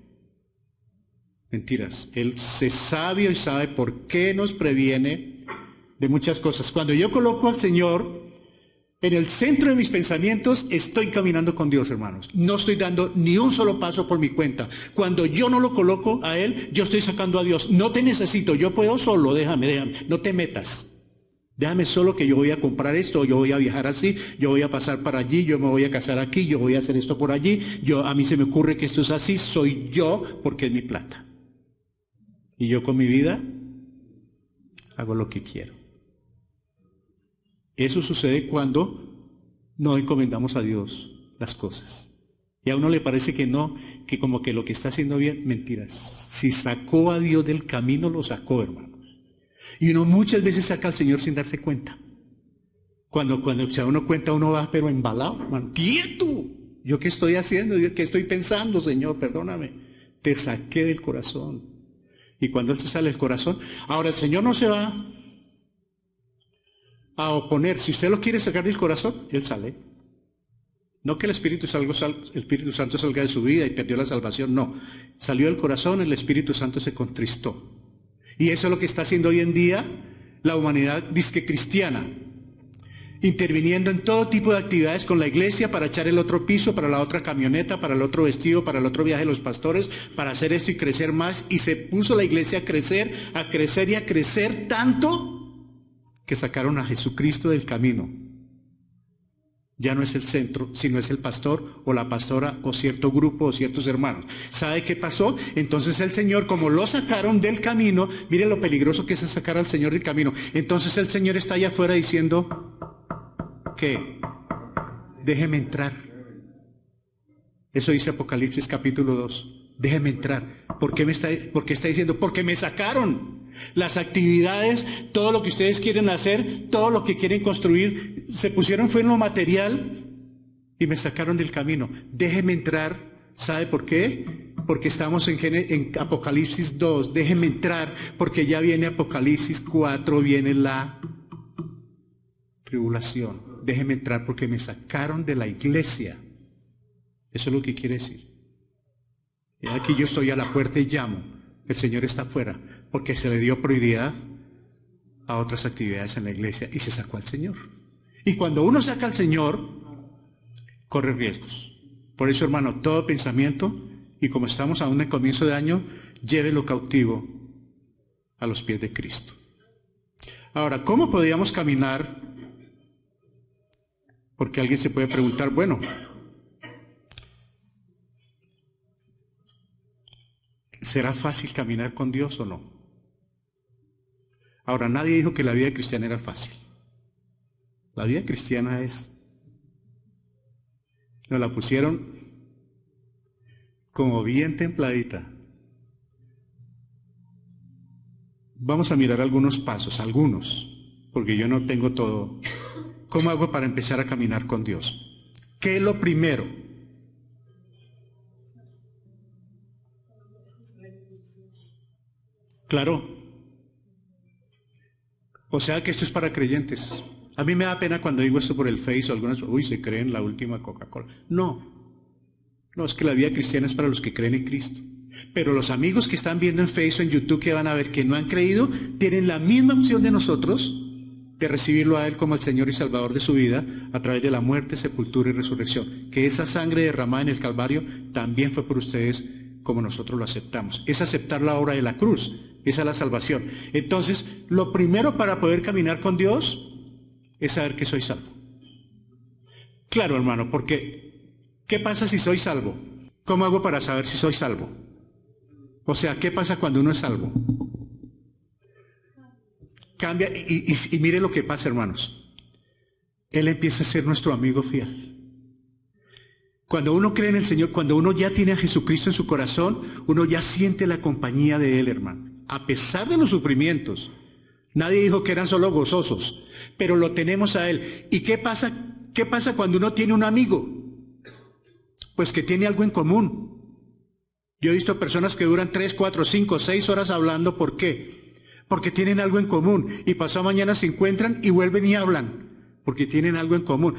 Mentiras. Él es sabio y sabe por qué nos previene de muchas cosas. Cuando yo coloco al Señor en el centro de mis pensamientos, estoy caminando con Dios, hermanos. No estoy dando ni un solo paso por mi cuenta. Cuando yo no lo coloco a Él, yo estoy sacando a Dios. No te necesito, yo puedo solo, déjame. No te metas. Déjame solo que yo voy a comprar esto, yo voy a viajar así, yo voy a pasar para allí, yo me voy a casar aquí, yo voy a hacer esto por allí. A mí se me ocurre que esto es así, soy yo porque es mi plata. Y yo con mi vida hago lo que quiero. Eso sucede cuando no encomendamos a Dios las cosas. Y a uno le parece que no, que como que lo que está haciendo bien, mentiras. Si sacó a Dios del camino, lo sacó, hermanos. Y uno muchas veces saca al Señor sin darse cuenta. Cuando se da uno cuenta, uno va pero embalado, hermano. ¡Quieto! ¿Yo qué estoy haciendo? ¿Qué estoy pensando, Señor? Perdóname. Te saqué del corazón. Y cuando Él se sale del corazón, ahora el Señor no se va a oponer. Si usted lo quiere sacar del corazón, Él sale. No que el Espíritu Santo salga de su vida y perdió la salvación, no. Salió del corazón, el Espíritu Santo se contristó. Y eso es lo que está haciendo hoy en día la humanidad disque cristiana, interviniendo en todo tipo de actividades con la iglesia para echar el otro piso, para la otra camioneta, para el otro vestido, para el otro viaje de los pastores, para hacer esto y crecer más. Y se puso la iglesia a crecer y a crecer tanto que sacaron a Jesucristo del camino. Ya no es el centro, sino es el pastor o la pastora o cierto grupo o ciertos hermanos. ¿Sabe qué pasó? Entonces el Señor, como lo sacaron del camino, mire lo peligroso que es sacar al Señor del camino. Entonces el Señor está allá afuera diciendo, ¿qué? Déjeme entrar. Eso dice Apocalipsis capítulo 2. Déjeme entrar. ¿Por qué está diciendo? Porque me sacaron. Las actividades, todo lo que ustedes quieren hacer, todo lo que quieren construir, se pusieron fue en lo material y me sacaron del camino. Déjeme entrar. ¿Sabe por qué? Porque estamos en Apocalipsis 2. Déjeme entrar porque ya viene Apocalipsis 4, viene la tribulación. Déjeme entrar porque me sacaron de la iglesia. Eso es lo que quiere decir. Y aquí yo estoy a la puerta y llamo. El Señor está afuera porque se le dio prioridad a otras actividades en la iglesia y se sacó al Señor. Y cuando uno saca al Señor, corre riesgos. Por eso, hermano, todo pensamiento, y como estamos aún en comienzo de año, llévelo cautivo a los pies de Cristo. Ahora, ¿cómo podríamos caminar? Porque alguien se puede preguntar, bueno, ¿será fácil caminar con Dios o no? Ahora, nadie dijo que la vida cristiana era fácil. La vida cristiana nos la pusieron como bien templadita. Vamos a mirar algunos pasos, porque yo no tengo todo. ¿Cómo hago para empezar a caminar con Dios? ¿Qué es lo primero? Claro. O sea que esto es para creyentes. A mí me da pena cuando digo esto por el Face o algunas, se creen la última Coca-Cola. No, es que la vida cristiana es para los que creen en Cristo. Pero los amigos que están viendo en Face o en YouTube que van a ver que no han creído, tienen la misma opción de nosotros de recibirlo a Él como el Señor y Salvador de su vida a través de la muerte, sepultura y resurrección. Que esa sangre derramada en el Calvario también fue por ustedes como nosotros lo aceptamos. Es aceptar la obra de la cruz. Esa es la salvación. Entonces, lo primero para poder caminar con Dios es saber que soy salvo. Claro, hermano, porque ¿qué pasa si soy salvo? ¿Cómo hago para saber si soy salvo? O sea, ¿qué pasa cuando uno es salvo? Cambia y mire lo que pasa, hermanos. Él empieza a ser nuestro amigo fiel. Cuando uno cree en el Señor, cuando uno ya tiene a Jesucristo en su corazón, uno ya siente la compañía de Él, hermano. A pesar de los sufrimientos. Nadie dijo que eran solo gozosos, pero lo tenemos a Él. ¿Y qué pasa? ¿Qué pasa cuando uno tiene un amigo? Pues que tiene algo en común. Yo he visto personas que duran 3, 4, 5, 6 horas hablando. ¿Por qué? Porque tienen algo en común. Y pasado mañana se encuentran y vuelven y hablan. Porque tienen algo en común.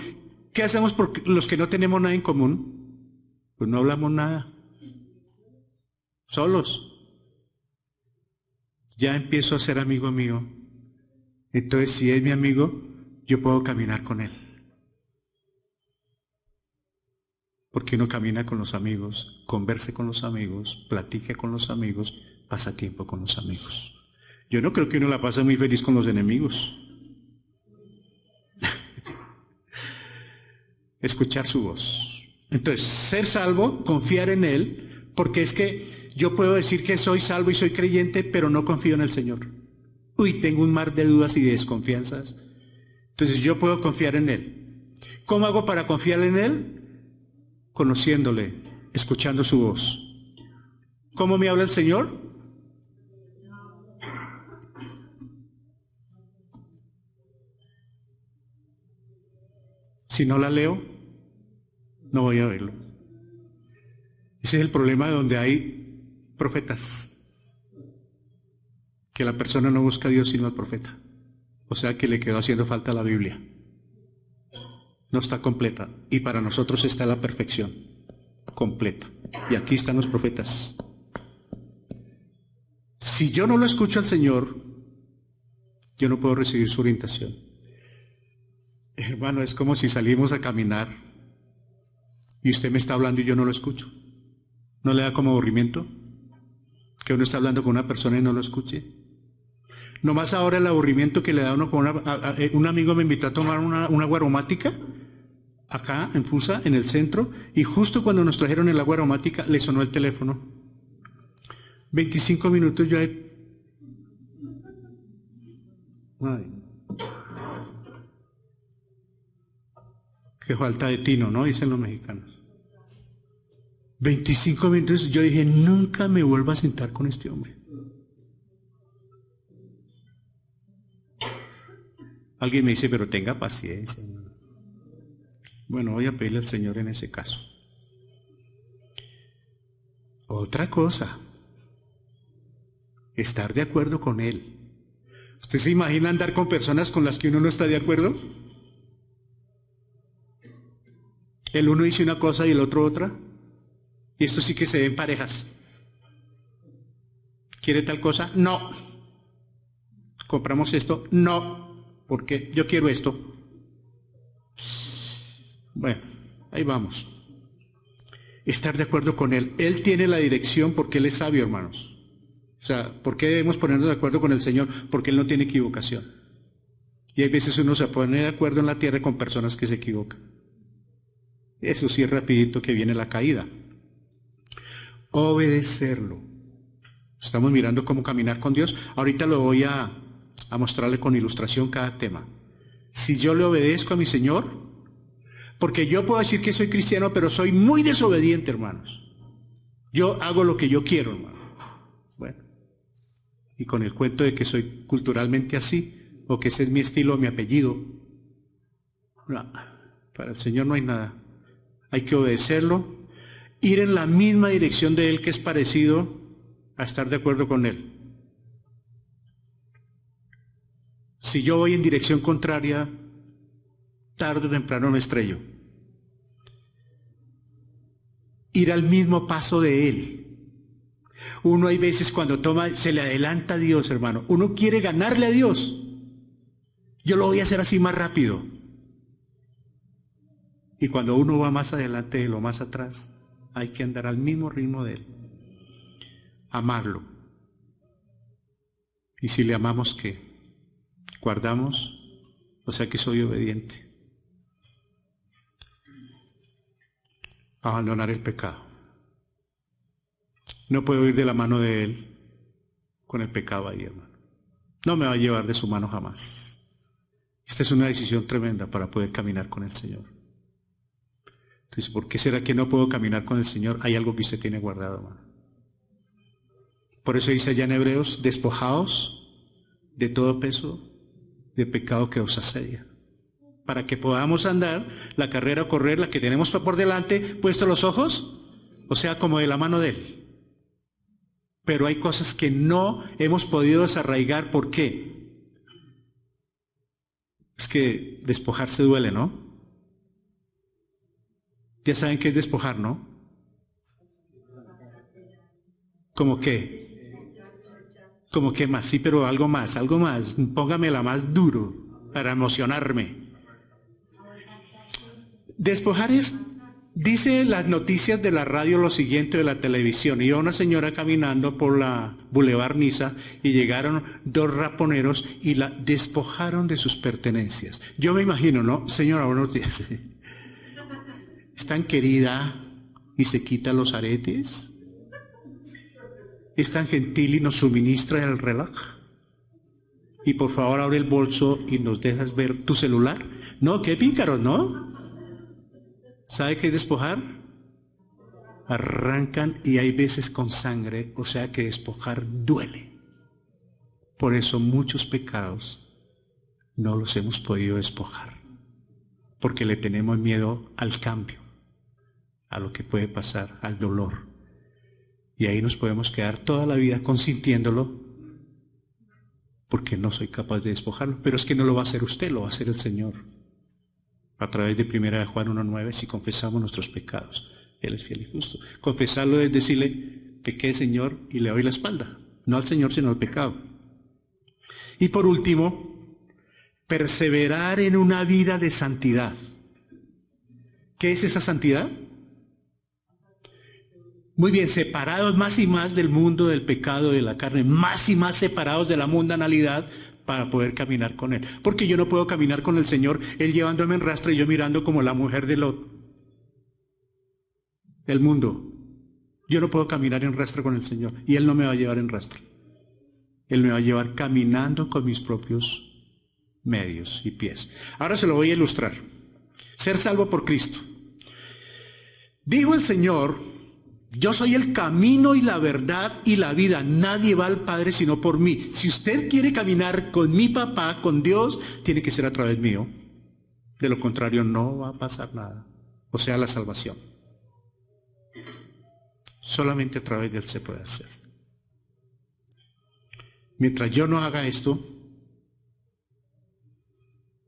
¿Qué hacemos por los que no tenemos nada en común? Pues no hablamos nada. Solos. Ya empiezo a ser amigo mío. Entonces, si es mi amigo, yo puedo caminar con él. Porque uno camina con los amigos, converse con los amigos, platique con los amigos, pasa tiempo con los amigos. Yo no creo que uno la pase muy feliz con los enemigos. Escuchar su voz. Entonces, ser salvo, confiar en Él, porque es que yo puedo decir que soy salvo y soy creyente, pero no confío en el Señor. Uy, tengo un mar de dudas y de desconfianzas. Entonces yo puedo confiar en Él. ¿Cómo hago para confiar en Él? Conociéndole, escuchando su voz. ¿Cómo me habla el Señor? Si no la leo, no voy a verlo. Ese es el problema de donde hay profetas. Que la persona no busca a Dios sino al profeta. O sea que le quedó haciendo falta la Biblia. No está completa. Y para nosotros está la perfección completa. Y aquí están los profetas. Si yo no lo escucho al Señor, yo no puedo recibir su orientación. Hermano, es como si salimos a caminar y usted me está hablando y yo no lo escucho. ¿No le da como aburrimiento? Que uno está hablando con una persona y no lo escuche. Nomás ahora el aburrimiento que le da uno con un amigo me invitó a tomar una agua aromática acá en Fusa, en el centro, y justo cuando nos trajeron el agua aromática le sonó el teléfono. 25 minutos yo ahí. Ay. Qué falta de tino, ¿no? Dicen los mexicanos. 25 minutos, yo dije, nunca me vuelvo a sentar con este hombre. Alguien me dice, pero tenga paciencia. Bueno, voy a pedirle al Señor en ese caso. Otra cosa, estar de acuerdo con Él. ¿Usted se imagina andar con personas con las que uno no está de acuerdo? El uno dice una cosa y el otro otra. Y esto sí que se ven parejas. ¿Quiere tal cosa? No. ¿Compramos esto? No. Porque yo quiero esto. Bueno, ahí vamos. Estar de acuerdo con Él. Él tiene la dirección porque Él es sabio, hermanos. O sea, ¿por qué debemos ponernos de acuerdo con el Señor? Porque Él no tiene equivocación. Y hay veces uno se pone de acuerdo en la tierra con personas que se equivocan. Eso sí es rapidito que viene la caída. Obedecerlo. Estamos mirando cómo caminar con Dios. Ahorita lo voy a mostrarle con ilustración cada tema. Si yo le obedezco a mi Señor, porque yo puedo decir que soy cristiano, pero soy muy desobediente, hermanos. Yo hago lo que yo quiero, hermano. Bueno, y con el cuento de que soy culturalmente así, o que ese es mi estilo, mi apellido. No, para el Señor no hay nada. Hay que obedecerlo, ir en la misma dirección de Él, que es parecido a estar de acuerdo con Él. Si yo voy en dirección contraria, tarde o temprano me estrello. Ir al mismo paso de Él. Uno hay veces cuando se le adelanta a Dios, hermano. Uno quiere ganarle a Dios. Yo lo voy a hacer así más rápido. Y cuando uno va más adelante de lo más atrás, hay que andar al mismo ritmo de Él. Amarlo. Y si le amamos, ¿qué? Guardamos, o sea que soy obediente. Abandonar el pecado. No puedo ir de la mano de Él con el pecado ahí, hermano. No me va a llevar de su mano jamás. Esta es una decisión tremenda para poder caminar con el Señor. Entonces, ¿por qué será que no puedo caminar con el Señor? Hay algo que usted tiene guardado, hermano. Por eso dice allá en Hebreos, despojaos de todo peso de pecado que os asedia, para que podamos andar la carrera o correr la que tenemos por delante, puestos los ojos, o sea, como de la mano de Él. Pero hay cosas que no hemos podido desarraigar. ¿Por qué? Es que despojarse duele, ¿no? Ya saben qué es despojar, ¿no? ¿Cómo qué? ¿Cómo qué más? Sí, pero algo más, algo más. Póngamela más duro para emocionarme. Despojar es, dice las noticias de la radio lo siguiente de la televisión. Iba una señora caminando por la Boulevard Niza y llegaron dos raponeros y la despojaron de sus pertenencias. Yo me imagino, ¿no? Señora, buenos días. ¿Es tan querida y se quita los aretes? ¿Es tan gentil y nos suministra el reloj? Y por favor abre el bolso y nos dejas ver tu celular. No, qué pícaros, ¿no? ¿Sabe qué es despojar? Arrancan y hay veces con sangre, o sea que despojar duele. Por eso muchos pecados no los hemos podido despojar, porque le tenemos miedo al cambio, a lo que puede pasar, al dolor. Y ahí nos podemos quedar toda la vida consintiéndolo, porque no soy capaz de despojarlo. Pero es que no lo va a hacer usted, lo va a hacer el Señor. A través de 1 Juan 1:9, si confesamos nuestros pecados, Él es fiel y justo. Confesarlo es decirle, pequé, Señor, y le doy la espalda. No al Señor, sino al pecado. Y por último, perseverar en una vida de santidad. ¿Qué es esa santidad? Muy bien, separados más y más del mundo, del pecado, de la carne, más y más separados de la mundanalidad para poder caminar con Él. Porque yo no puedo caminar con el Señor, Él llevándome en rastra y yo mirando como la mujer de Lot. El mundo. Yo no puedo caminar en rastra con el Señor y Él no me va a llevar en rastra. Él me va a llevar caminando con mis propios medios y pies. Ahora se lo voy a ilustrar. Ser salvo por Cristo. Dijo el Señor: yo soy el camino y la verdad y la vida. Nadie va al Padre sino por mí. Si usted quiere caminar con mi papá, con Dios, tiene que ser a través mío. De lo contrario, no va a pasar nada. O sea, la salvación. Solamente a través de Él se puede hacer. Mientras yo no haga esto,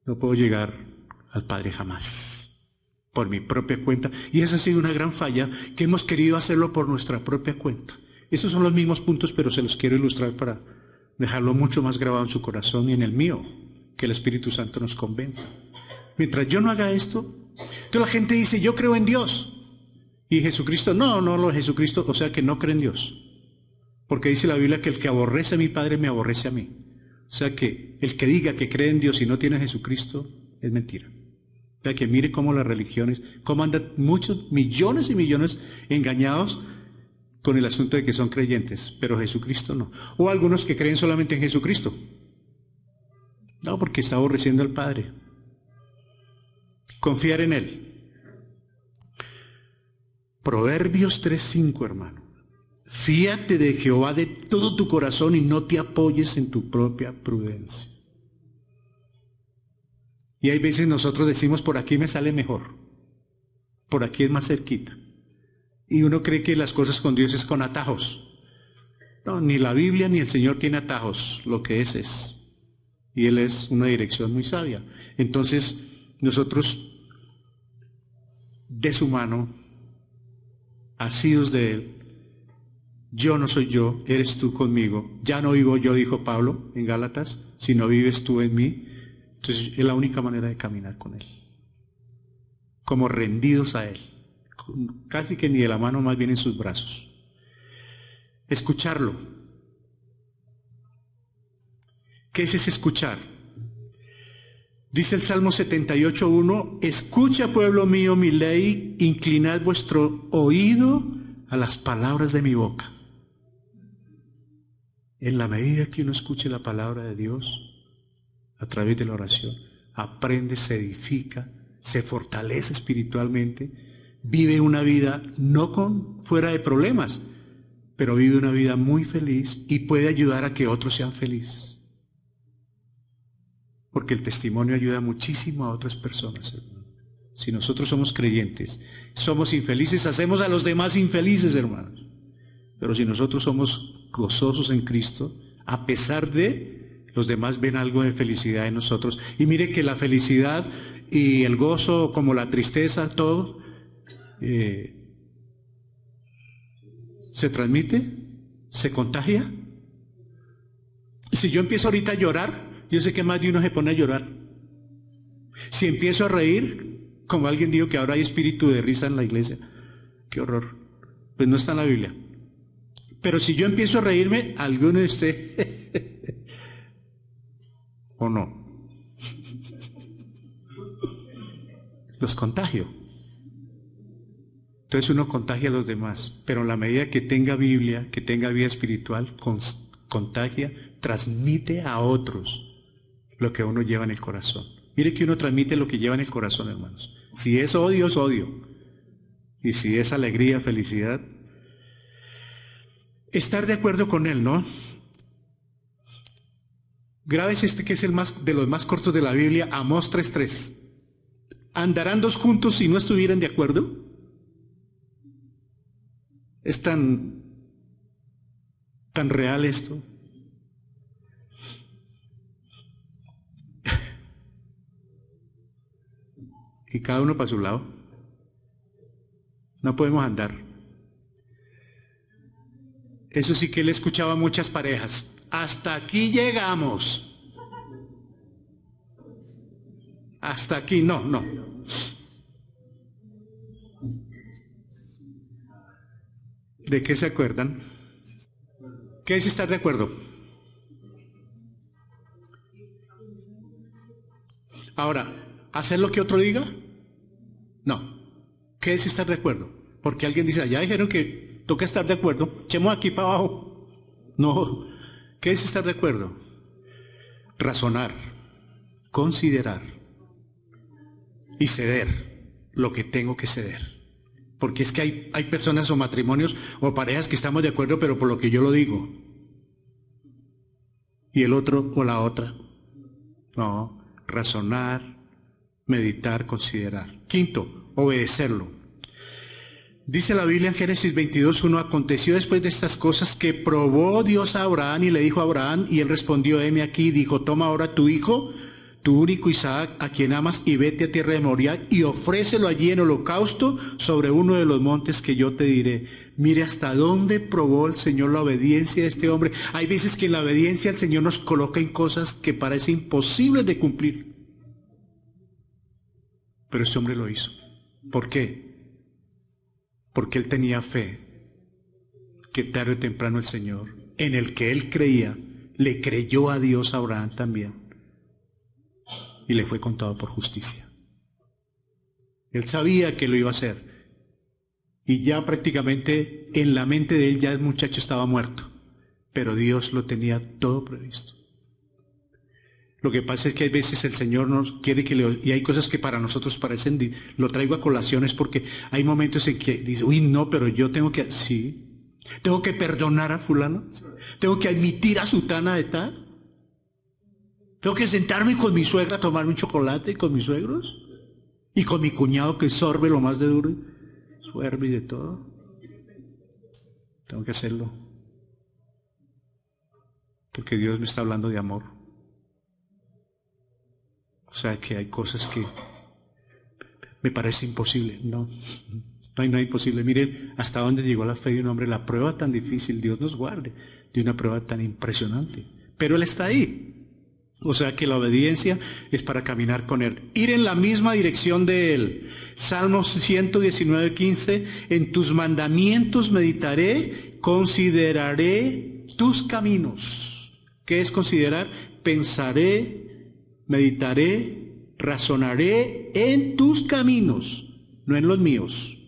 no puedo llegar al Padre jamás. Por mi propia cuenta, y esa ha sido una gran falla, que hemos querido hacerlo por nuestra propia cuenta. Esos son los mismos puntos, pero se los quiero ilustrar para dejarlo mucho más grabado en su corazón y en el mío, que el Espíritu Santo nos convenza. Mientras yo no haga esto, entonces la gente dice, yo creo en Dios, y Jesucristo, no lo de Jesucristo, o sea que no cree en Dios, porque dice la Biblia que el que aborrece a mi Padre me aborrece a mí. O sea que el que diga que cree en Dios y no tiene a Jesucristo es mentira. Que mire cómo las religiones, cómo andan muchos, millones y millones engañados con el asunto de que son creyentes, pero Jesucristo no. O algunos que creen solamente en Jesucristo. No, porque está aborreciendo al Padre. Confiar en Él. Proverbios 3:5, hermano. Fíate de Jehová de todo tu corazón y no te apoyes en tu propia prudencia. Y hay veces nosotros decimos, por aquí me sale mejor, por aquí es más cerquita. Y uno cree que las cosas con Dios es con atajos. No, ni la Biblia ni el Señor tiene atajos, lo que es. Y Él es una dirección muy sabia. Entonces, nosotros, de su mano, asidos de Él, yo no soy yo, eres tú conmigo. Ya no vivo yo, dijo Pablo en Gálatas, sino vives tú en mí. Entonces es la única manera de caminar con Él, como rendidos a Él, casi que ni de la mano, más bien en sus brazos. Escucharlo. ¿Qué es ese escuchar? Dice el Salmo 78:1, escucha, pueblo mío, mi ley, inclinad vuestro oído a las palabras de mi boca. En la medida que uno escuche la palabra de Dios, a través de la oración, aprende, se edifica, se fortalece espiritualmente, vive una vida no fuera de problemas, pero vive una vida muy feliz y puede ayudar a que otros sean felices. Porque el testimonio ayuda muchísimo a otras personas, hermano. Si nosotros somos creyentes, somos infelices, hacemos a los demás infelices, hermanos. Pero si nosotros somos gozosos en Cristo, a pesar de, los demás ven algo de felicidad en nosotros. Y mire que la felicidad y el gozo, como la tristeza, todo, ¿Se transmite? ¿Se contagia? Si yo empiezo ahorita a llorar, yo sé que más de uno se pone a llorar. Si empiezo a reír, como alguien dijo que ahora hay espíritu de risa en la iglesia, qué horror. Pues no está en la Biblia. Pero si yo empiezo a reírme, alguno de ustedes, ¿o no? Los contagio. Entonces uno contagia a los demás, pero en la medida que tenga Biblia, que tenga vida espiritual, contagia, transmite a otros lo que uno lleva en el corazón. Mire que uno transmite lo que lleva en el corazón, hermanos. Si es odio, es odio. Y si es alegría, felicidad. Estar de acuerdo con él, ¿no? Grábese este que es el más de los más cortos de la Biblia, Amós 3:3. ¿Andarán dos juntos si no estuvieran de acuerdo? Es tan real esto. Y cada uno para su lado. No podemos andar. Eso sí que le escuchaba a muchas parejas. Hasta aquí llegamos. Hasta aquí, no. ¿De qué se acuerdan? ¿Qué es estar de acuerdo? Ahora, ¿hacer lo que otro diga? No. ¿Qué es estar de acuerdo? Porque alguien dice, ya dijeron que toca estar de acuerdo, echemos aquí para abajo. No. ¿Qué es estar de acuerdo? Razonar, considerar y ceder lo que tengo que ceder. Porque es que hay personas o matrimonios o parejas que estamos de acuerdo, pero por lo que yo lo digo. Y el otro o la otra. No, razonar, meditar, considerar. Quinto, obedecerlo. Dice la Biblia en Génesis 22:1, aconteció después de estas cosas que probó Dios a Abraham y le dijo a Abraham, y él respondió, heme aquí, dijo, toma ahora tu hijo, tu único Isaac, a quien amas, y vete a tierra de Moriah y ofrécelo allí en holocausto sobre uno de los montes que yo te diré. Mire hasta dónde probó el Señor la obediencia de este hombre. Hay veces que en la obediencia el Señor nos coloca en cosas que parece imposibles de cumplir. Pero este hombre lo hizo. ¿Por qué? Porque él tenía fe que tarde o temprano el Señor, en el que él creía, le creyó a Dios, a Abraham también. Y le fue contado por justicia. Él sabía que lo iba a hacer. Y ya prácticamente en la mente de él ya el muchacho estaba muerto. Pero Dios lo tenía todo previsto. Lo que pasa es que hay veces el Señor nos quiere y hay cosas que para nosotros parecen, lo traigo a colaciones porque hay momentos en que dice, uy, no, pero yo tengo que, sí, tengo que perdonar a fulano, tengo que admitir a sutana de tal. Tengo que sentarme con mi suegra a tomarme un chocolate con mis suegros y con mi cuñado que sorbe lo más de duro, suerbe y de todo. Tengo que hacerlo. Porque Dios me está hablando de amor. O sea que hay cosas que me parece imposible. No hay imposible. Miren hasta dónde llegó la fe de un hombre. La prueba tan difícil, Dios nos guarde, de una prueba tan impresionante. Pero Él está ahí. O sea que la obediencia es para caminar con Él. Ir en la misma dirección de Él. Salmos 119:15. En tus mandamientos meditaré, consideraré tus caminos. ¿Qué es considerar? Pensaré, meditaré, razonaré en tus caminos, no en los míos.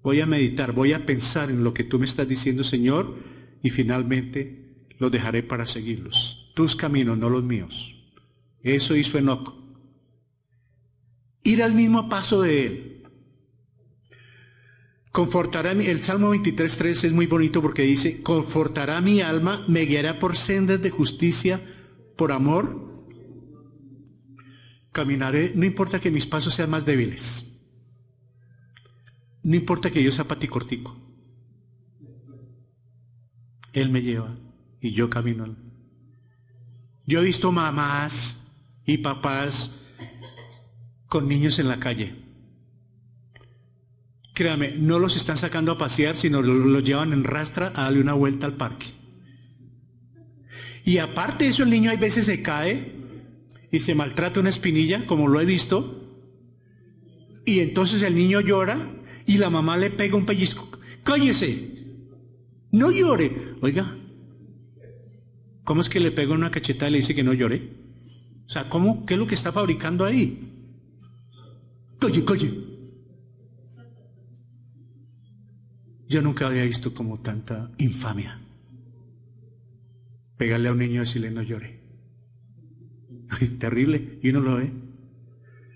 Voy a meditar, voy a pensar en lo que tú me estás diciendo, Señor, y finalmente los dejaré para seguirlos. Tus caminos, no los míos. Eso hizo Enoc. Ir al mismo paso de Él. Confortará el Salmo 23:3 es muy bonito porque dice, confortará mi alma, me guiará por sendas de justicia, por amor. Caminaré, no importa que mis pasos sean más débiles. No importa que yo sea paticortico. Él me lleva y yo camino. Yo he visto mamás y papás con niños en la calle. créame, no los están sacando a pasear, sino los llevan en rastra a darle una vuelta al parque. Y aparte de eso, el niño hay veces se cae y se maltrata una espinilla, como lo he visto, y entonces el niño llora y la mamá le pega un pellizco. ¡Cállese! ¡No llore! Oiga, ¿cómo es que le pega una cachetada y le dice que no llore? O sea, ¿cómo? ¿Qué es lo que está fabricando ahí? ¡Calle, calle! Yo nunca había visto como tanta infamia. Pegarle a un niño y decirle no llore. Es terrible, y uno lo ve.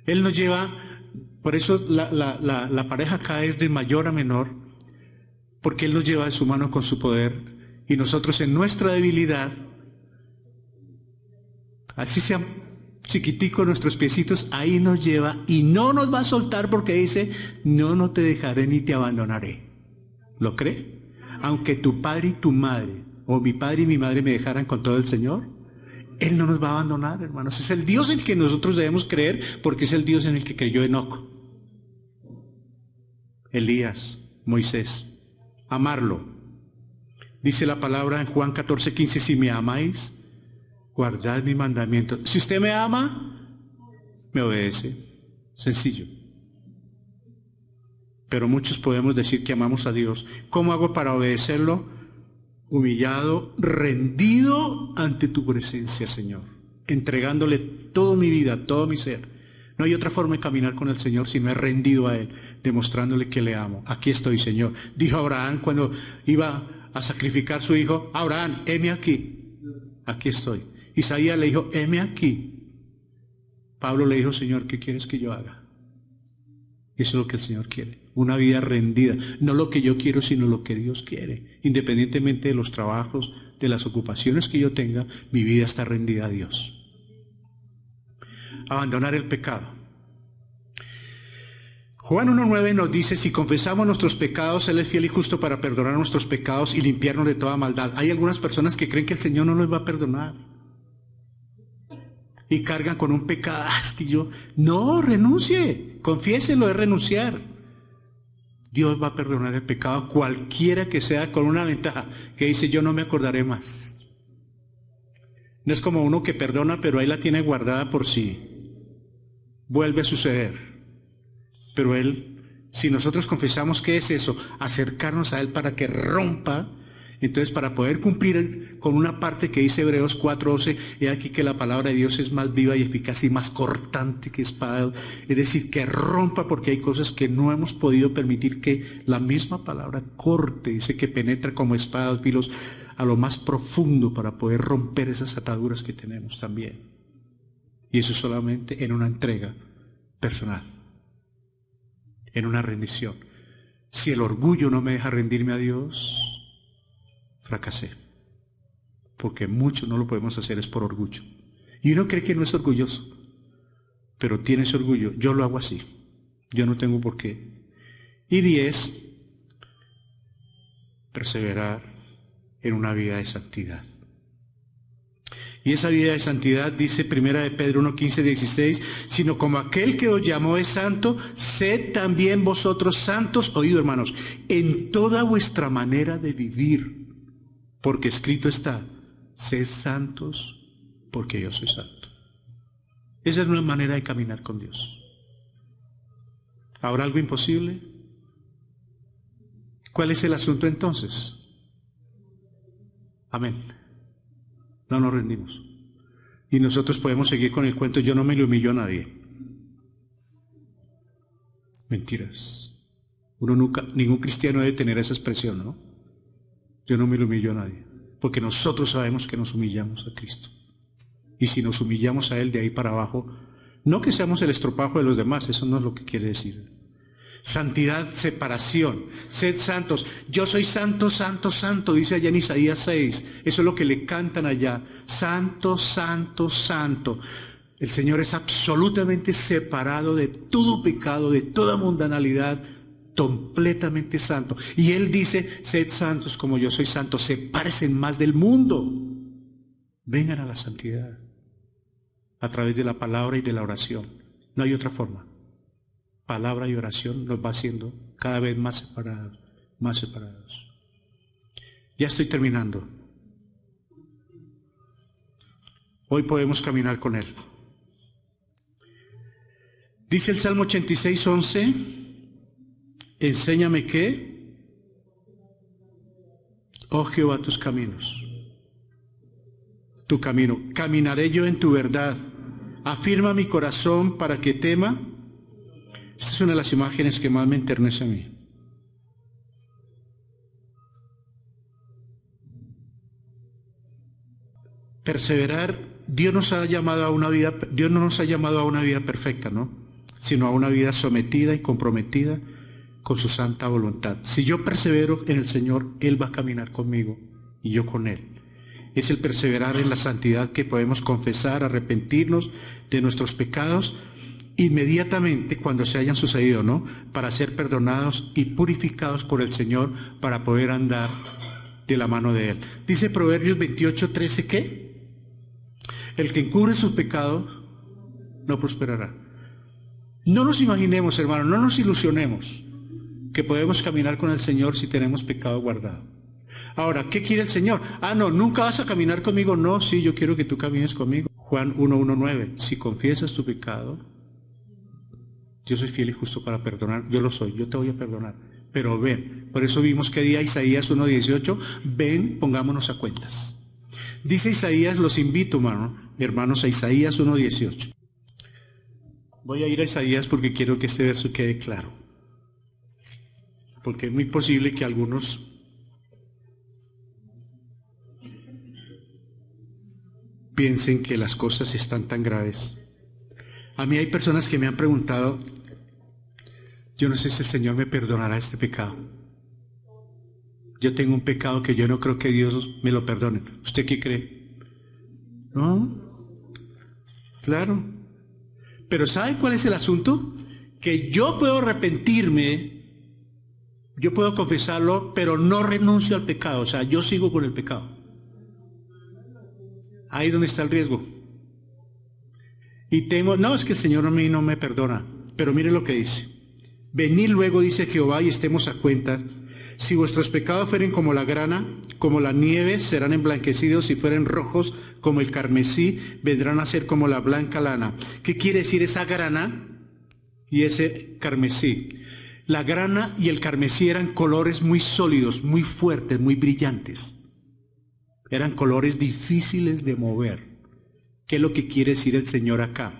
Él nos lleva, por eso la pareja acá es de mayor a menor, porque Él nos lleva de su mano con su poder, y nosotros en nuestra debilidad, así sean chiquiticos nuestros piecitos, ahí nos lleva, y no nos va a soltar porque dice, no te dejaré ni te abandonaré. ¿Lo cree? Aunque tu padre y tu madre, o mi padre y mi madre me dejaran con todo el Señor, Él no nos va a abandonar, hermanos. Es el Dios en el que nosotros debemos creer, porque es el Dios en el que creyó Enoc, Elías, Moisés. Amarlo. Dice la palabra en Juan 14:15, si me amáis, guardad mi mandamiento. Si usted me ama, me obedece. Sencillo. Pero muchos podemos decir que amamos a Dios. ¿Cómo hago para obedecerlo? Humillado, rendido ante tu presencia, Señor, entregándole toda mi vida, todo mi ser. No hay otra forma de caminar con el Señor sino es rendido a Él, demostrándole que le amo. Aquí estoy, Señor. Dijo Abraham cuando iba a sacrificar a su hijo, Abraham, heme aquí. Aquí estoy. Isaías le dijo, heme aquí. Pablo le dijo, Señor, ¿qué quieres que yo haga? Eso es lo que el Señor quiere. Una vida rendida. No lo que yo quiero, sino lo que Dios quiere. Independientemente de los trabajos, de las ocupaciones que yo tenga, mi vida está rendida a Dios. Abandonar el pecado. Juan 1:9 nos dice, si confesamos nuestros pecados, Él es fiel y justo para perdonar nuestros pecados y limpiarnos de toda maldad. Hay algunas personas que creen que el Señor no los va a perdonar. Y cargan con un pecado. Es que yo, no, renuncie. Confiéselo, es renunciar. Dios va a perdonar el pecado cualquiera que sea, con una ventaja, que dice yo no me acordaré más. No es como uno que perdona, pero ahí la tiene guardada por si vuelve a suceder. Pero Él, si nosotros confesamos que es eso, acercarnos a Él para que rompa, entonces para poder cumplir con una parte que dice Hebreos 4:11, he aquí que la palabra de Dios es más viva y eficaz y más cortante que espada, es decir, que rompa, porque hay cosas que no hemos podido permitir que la misma palabra corte, dice que penetra como espada de filos a lo más profundo para poder romper esas ataduras que tenemos también. Y eso solamente en una entrega personal, en una rendición. Si el orgullo no me deja rendirme a Dios, fracasé, porque mucho no lo podemos hacer es por orgullo. Y uno cree que no es orgulloso, pero tiene ese orgullo. Yo lo hago así, yo no tengo por qué. Y 10, perseverar en una vida de santidad. Y esa vida de santidad, dice primera de Pedro 1:15-16, sino como aquel que os llamó es santo, sed también vosotros santos, oído hermanos, en toda vuestra manera de vivir. Porque escrito está, sed santos porque yo soy santo. Esa es una manera de caminar con Dios. ¿Habrá algo imposible? ¿Cuál es el asunto entonces? Amén. No nos rendimos. Y nosotros podemos seguir con el cuento, yo no me le humillo a nadie. Mentiras. Uno nunca, ningún cristiano debe tener esa expresión, ¿no? Yo no me lo humillo a nadie, porque nosotros sabemos que nos humillamos a Cristo. Y si nos humillamos a Él de ahí para abajo, no que seamos el estropajo de los demás, eso no es lo que quiere decir. Santidad, separación, sed santos. Yo soy santo, santo, santo, dice allá en Isaías 6. Eso es lo que le cantan allá. Santo, santo, santo. El Señor es absolutamente separado de todo pecado, de toda mundanalidad, completamente santo. Y Él dice, sed santos como yo soy santo, sepárense más del mundo. Vengan a la santidad a través de la palabra y de la oración. No hay otra forma. Palabra y oración nos va haciendo cada vez más separados, más separados. Ya estoy terminando. Hoy podemos caminar con Él. Dice el Salmo 86:11, enséñame qué, oh Jehová, tus caminos, tu camino. Caminaré yo en tu verdad. Afirma mi corazón para que tema. Esta es una de las imágenes que más me enternece a mí. Perseverar, Dios no nos ha llamado a una vida perfecta, ¿no? Sino a una vida sometida y comprometida con su santa voluntad. Si yo persevero en el Señor, Él va a caminar conmigo y yo con Él. Es el perseverar en la santidad que podemos confesar, arrepentirnos de nuestros pecados inmediatamente cuando se hayan sucedido, ¿no? Para ser perdonados y purificados por el Señor, para poder andar de la mano de Él. Dice Proverbios 28:13, ¿qué? El que encubre sus pecados no prosperará. No nos imaginemos, hermanos, no nos ilusionemos que podemos caminar con el Señor si tenemos pecado guardado. Ahora, ¿qué quiere el Señor? No, ¿nunca vas a caminar conmigo? No, sí, yo quiero que tú camines conmigo. Juan 1:19, si confiesas tu pecado, yo soy fiel y justo para perdonar. Yo lo soy, yo te voy a perdonar. Pero ven, por eso vimos que día Isaías 1:18, ven, pongámonos a cuentas. Dice Isaías, los invito, hermanos, a Isaías 1:18. Voy a ir a Isaías porque quiero que este verso quede claro. Porque es muy posible que algunos piensen que las cosas están tan graves. A mí hay personas que me han preguntado, yo no sé si el Señor me perdonará este pecado. Yo tengo un pecado que yo no creo que Dios me lo perdone. ¿Usted qué cree? ¿No? Claro. Pero ¿sabe cuál es el asunto? Que yo puedo arrepentirme, yo puedo confesarlo, pero no renuncio al pecado. O sea, yo sigo con el pecado. Ahí es donde está el riesgo. Y temo, no, es que el Señor a mí no me perdona. Pero mire lo que dice. Venid luego, dice Jehová, y estemos a cuenta. Si vuestros pecados fueren como la grana, como la nieve, serán emblanquecidos. Si fueren rojos como el carmesí, vendrán a ser como la blanca lana. ¿Qué quiere decir esa grana y ese carmesí? La grana y el carmesí eran colores muy sólidos, muy fuertes, muy brillantes. Eran colores difíciles de mover. ¿Qué es lo que quiere decir el Señor acá?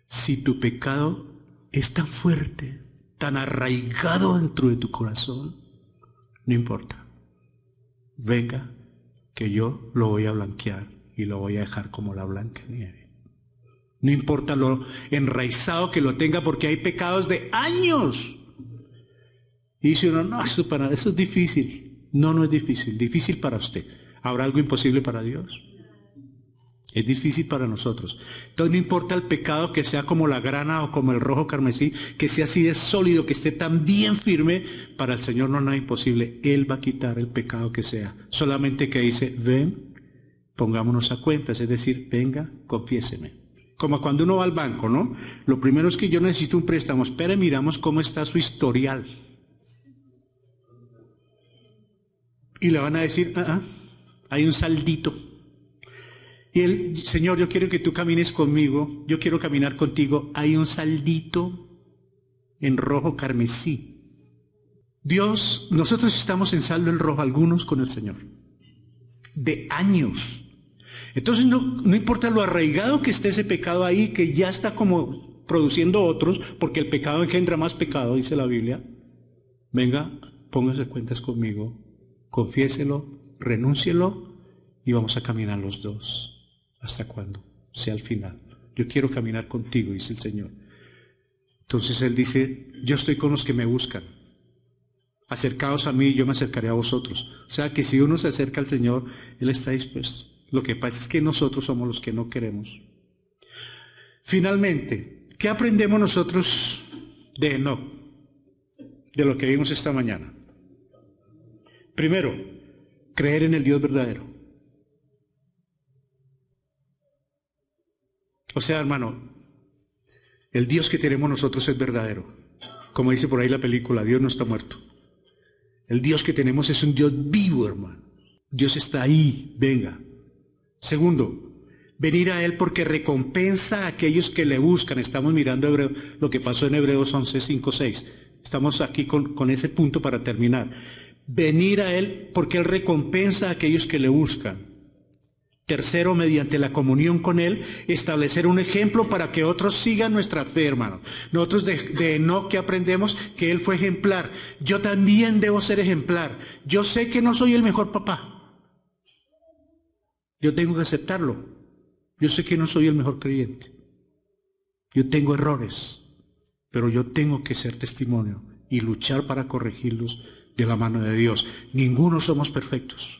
Si tu pecado es tan fuerte, tan arraigado dentro de tu corazón, no importa. Venga, que yo lo voy a blanquear y lo voy a dejar como la blanca nieve. No importa lo enraizado que lo tenga, porque hay pecados de años. Y dice uno, no, eso es difícil. No, no es difícil. Difícil para usted. ¿Habrá algo imposible para Dios? Es difícil para nosotros. Entonces no importa el pecado que sea como la grana o como el rojo carmesí, que sea así de sólido, que esté tan bien firme, para el Señor no es nada imposible. Él va a quitar el pecado que sea. Solamente que dice, ven, pongámonos a cuentas, es decir, venga, confiéseme. Como cuando uno va al banco, ¿no? Lo primero es que yo necesito un préstamo. Espere, miramos cómo está su historial. Y le van a decir, hay un saldito. Y el Señor, yo quiero que tú camines conmigo, yo quiero caminar contigo, hay un saldito en rojo carmesí. Dios, nosotros estamos en saldo en rojo, algunos con el Señor, de años. Entonces no importa lo arraigado que esté ese pecado ahí, que ya está como produciendo otros, porque el pecado engendra más pecado, dice la Biblia. Venga, póngase cuentas conmigo, confiéselo, renúncielo y vamos a caminar los dos. ¿Hasta cuándo? Sea al final. Yo quiero caminar contigo, dice el Señor. Entonces Él dice, yo estoy con los que me buscan. Acercaos a mí y yo me acercaré a vosotros. O sea que si uno se acerca al Señor, Él está dispuesto. Lo que pasa es que nosotros somos los que no queremos. Finalmente, ¿qué aprendemos nosotros de Enoc? De lo que vimos esta mañana. Primero, creer en el Dios verdadero. O sea, hermano, el Dios que tenemos nosotros es verdadero. Como dice por ahí la película, Dios no está muerto. El Dios que tenemos es un Dios vivo, hermano. Dios está ahí, venga. Segundo, venir a Él porque recompensa a aquellos que le buscan. Estamos mirando lo que pasó en Hebreos 11, 5, 6. Estamos aquí con ese punto para terminar. Venir a Él porque Él recompensa a aquellos que le buscan. Tercero, mediante la comunión con Él, establecer un ejemplo para que otros sigan nuestra fe, hermano. Nosotros de Enoc que aprendemos que Él fue ejemplar. Yo también debo ser ejemplar. Yo sé que no soy el mejor papá. Yo tengo que aceptarlo. Yo sé que no soy el mejor creyente. Yo tengo errores, pero yo tengo que ser testimonio y luchar para corregirlos de la mano de Dios. Ninguno somos perfectos.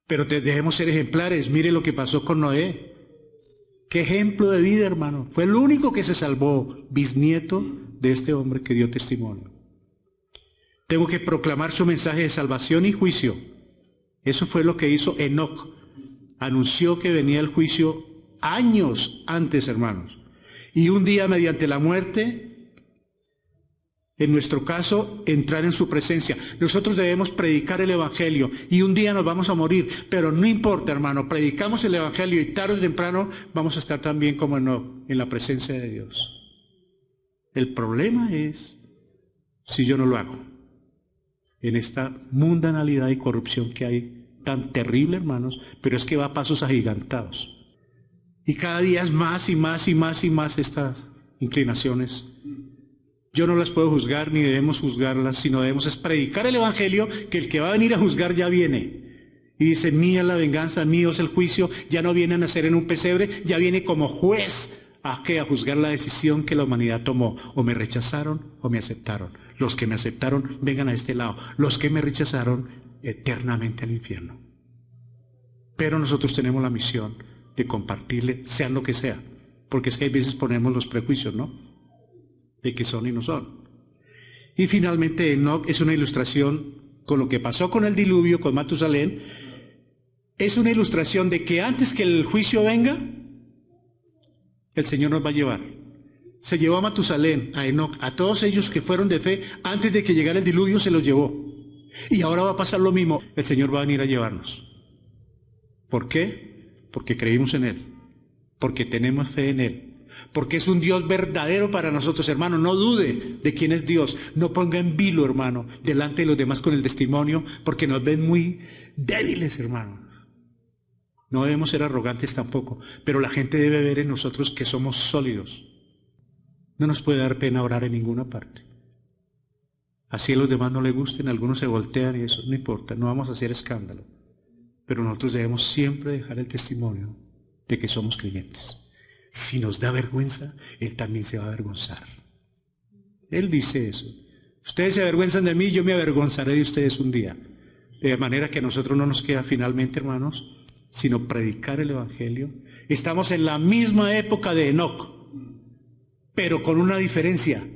Pero debemos ser ejemplares. Mire lo que pasó con Noé. Qué ejemplo de vida, hermano. Fue el único que se salvó, bisnieto de este hombre que dio testimonio. Tengo que proclamar su mensaje de salvación y juicio. Eso fue lo que hizo Enoc. Anunció que venía el juicio años antes, hermanos. Y un día, mediante la muerte, en nuestro caso, entrar en su presencia. Nosotros debemos predicar el Evangelio y un día nos vamos a morir, pero no importa, hermano, predicamos el Evangelio y tarde o temprano vamos a estar también como en la presencia de Dios. El problema es si yo no lo hago. En esta mundanalidad y corrupción que hay tan terrible, hermanos, pero es que va a pasos agigantados. Y cada día es más y más y más y más estas inclinaciones. Yo no las puedo juzgar ni debemos juzgarlas, sino debemos es predicar el Evangelio, que el que va a venir a juzgar ya viene. Y dice, mía es la venganza, mío es el juicio, ya no viene a nacer en un pesebre, ya viene como juez a juzgar la decisión que la humanidad tomó. O me rechazaron o me aceptaron. Los que me aceptaron vengan a este lado. Los que me rechazaron eternamente al infierno. Pero nosotros tenemos la misión de compartirle, sean lo que sea. Porque es que hay veces ponemos los prejuicios, ¿no? De que son y no son. Y finalmente Enoc es una ilustración con lo que pasó con el diluvio, con Matusalén. Es una ilustración de que antes que el juicio venga, el Señor nos va a llevar. Se llevó a Matusalén, a Enoc, a todos ellos que fueron de fe, antes de que llegara el diluvio se los llevó. Y ahora va a pasar lo mismo, el Señor va a venir a llevarnos. ¿Por qué? Porque creímos en Él, porque tenemos fe en Él. Porque es un Dios verdadero para nosotros, hermano. No dude de quién es Dios. No ponga en vilo, hermano, delante de los demás con el testimonio, porque nos ven muy débiles, hermano. No debemos ser arrogantes tampoco, pero la gente debe ver en nosotros que somos sólidos. No nos puede dar pena orar en ninguna parte. Así a los demás no les gusten, algunos se voltean y eso no importa, no vamos a hacer escándalo. Pero nosotros debemos siempre dejar el testimonio de que somos creyentes. Si nos da vergüenza, Él también se va a avergonzar. Él dice eso. Ustedes se avergüenzan de mí, yo me avergonzaré de ustedes un día. De manera que a nosotros no nos queda finalmente, hermanos, sino predicar el Evangelio. Estamos en la misma época de Enoc, pero con una diferencia.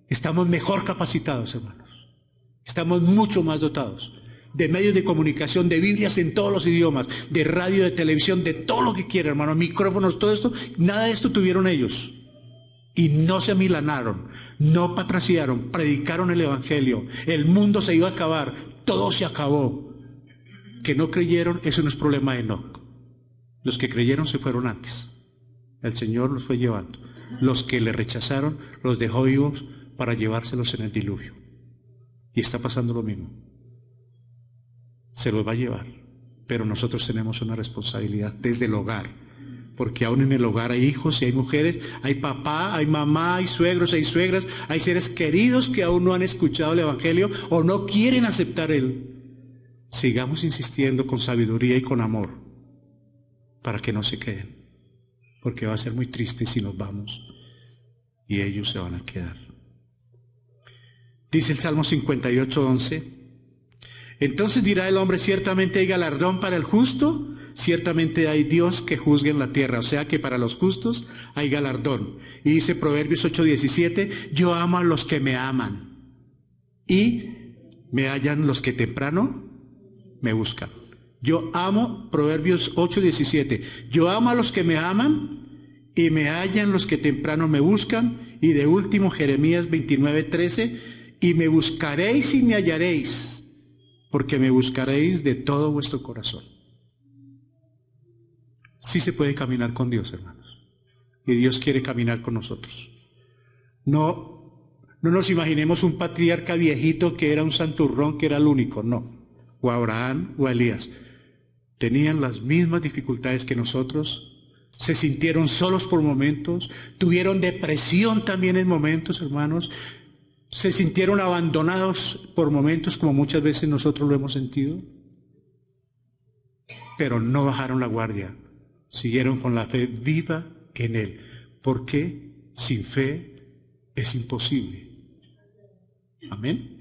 Estamos mejor capacitados, hermanos. Estamos mucho más dotados. De medios de comunicación, de Biblias en todos los idiomas, de radio, de televisión, de todo lo que quiera, hermano, micrófonos, todo esto, nada de esto tuvieron ellos. Y no se amilanaron, no patraciaron, predicaron el Evangelio. El mundo se iba a acabar, todo se acabó. Que no creyeron, eso no es problema de Enoc. Los que creyeron se fueron antes. El Señor los fue llevando. Los que le rechazaron, los dejó vivos para llevárselos en el diluvio. Y está pasando lo mismo. Se los va a llevar, pero nosotros tenemos una responsabilidad desde el hogar, porque aún en el hogar hay hijos y hay mujeres, hay papá, hay mamá, hay suegros, hay suegras, hay seres queridos que aún no han escuchado el Evangelio o no quieren aceptar él. Sigamos insistiendo con sabiduría y con amor para que no se queden, porque va a ser muy triste si nos vamos y ellos se van a quedar. Dice el Salmo 58:11. Entonces dirá el hombre, ciertamente hay galardón para el justo, ciertamente hay Dios que juzgue en la tierra. O sea que para los justos hay galardón. Y dice Proverbios 8:17, yo amo a los que me aman y me hallan los que temprano me buscan. Yo amo, Proverbios 8:17, yo amo a los que me aman y me hallan los que temprano me buscan Y de último, Jeremías 29:13, y me buscaréis y me hallaréis, porque me buscaréis de todo vuestro corazón. Sí se puede caminar con Dios, hermanos. Y Dios quiere caminar con nosotros. No nos imaginemos un patriarca viejito que era un santurrón, que era el único, no. O Abraham o Elías. Tenían las mismas dificultades que nosotros, se sintieron solos por momentos, tuvieron depresión también en momentos, hermanos, se sintieron abandonados por momentos como muchas veces nosotros lo hemos sentido, pero no bajaron la guardia, siguieron con la fe viva en Él, porque sin fe es imposible. Amén.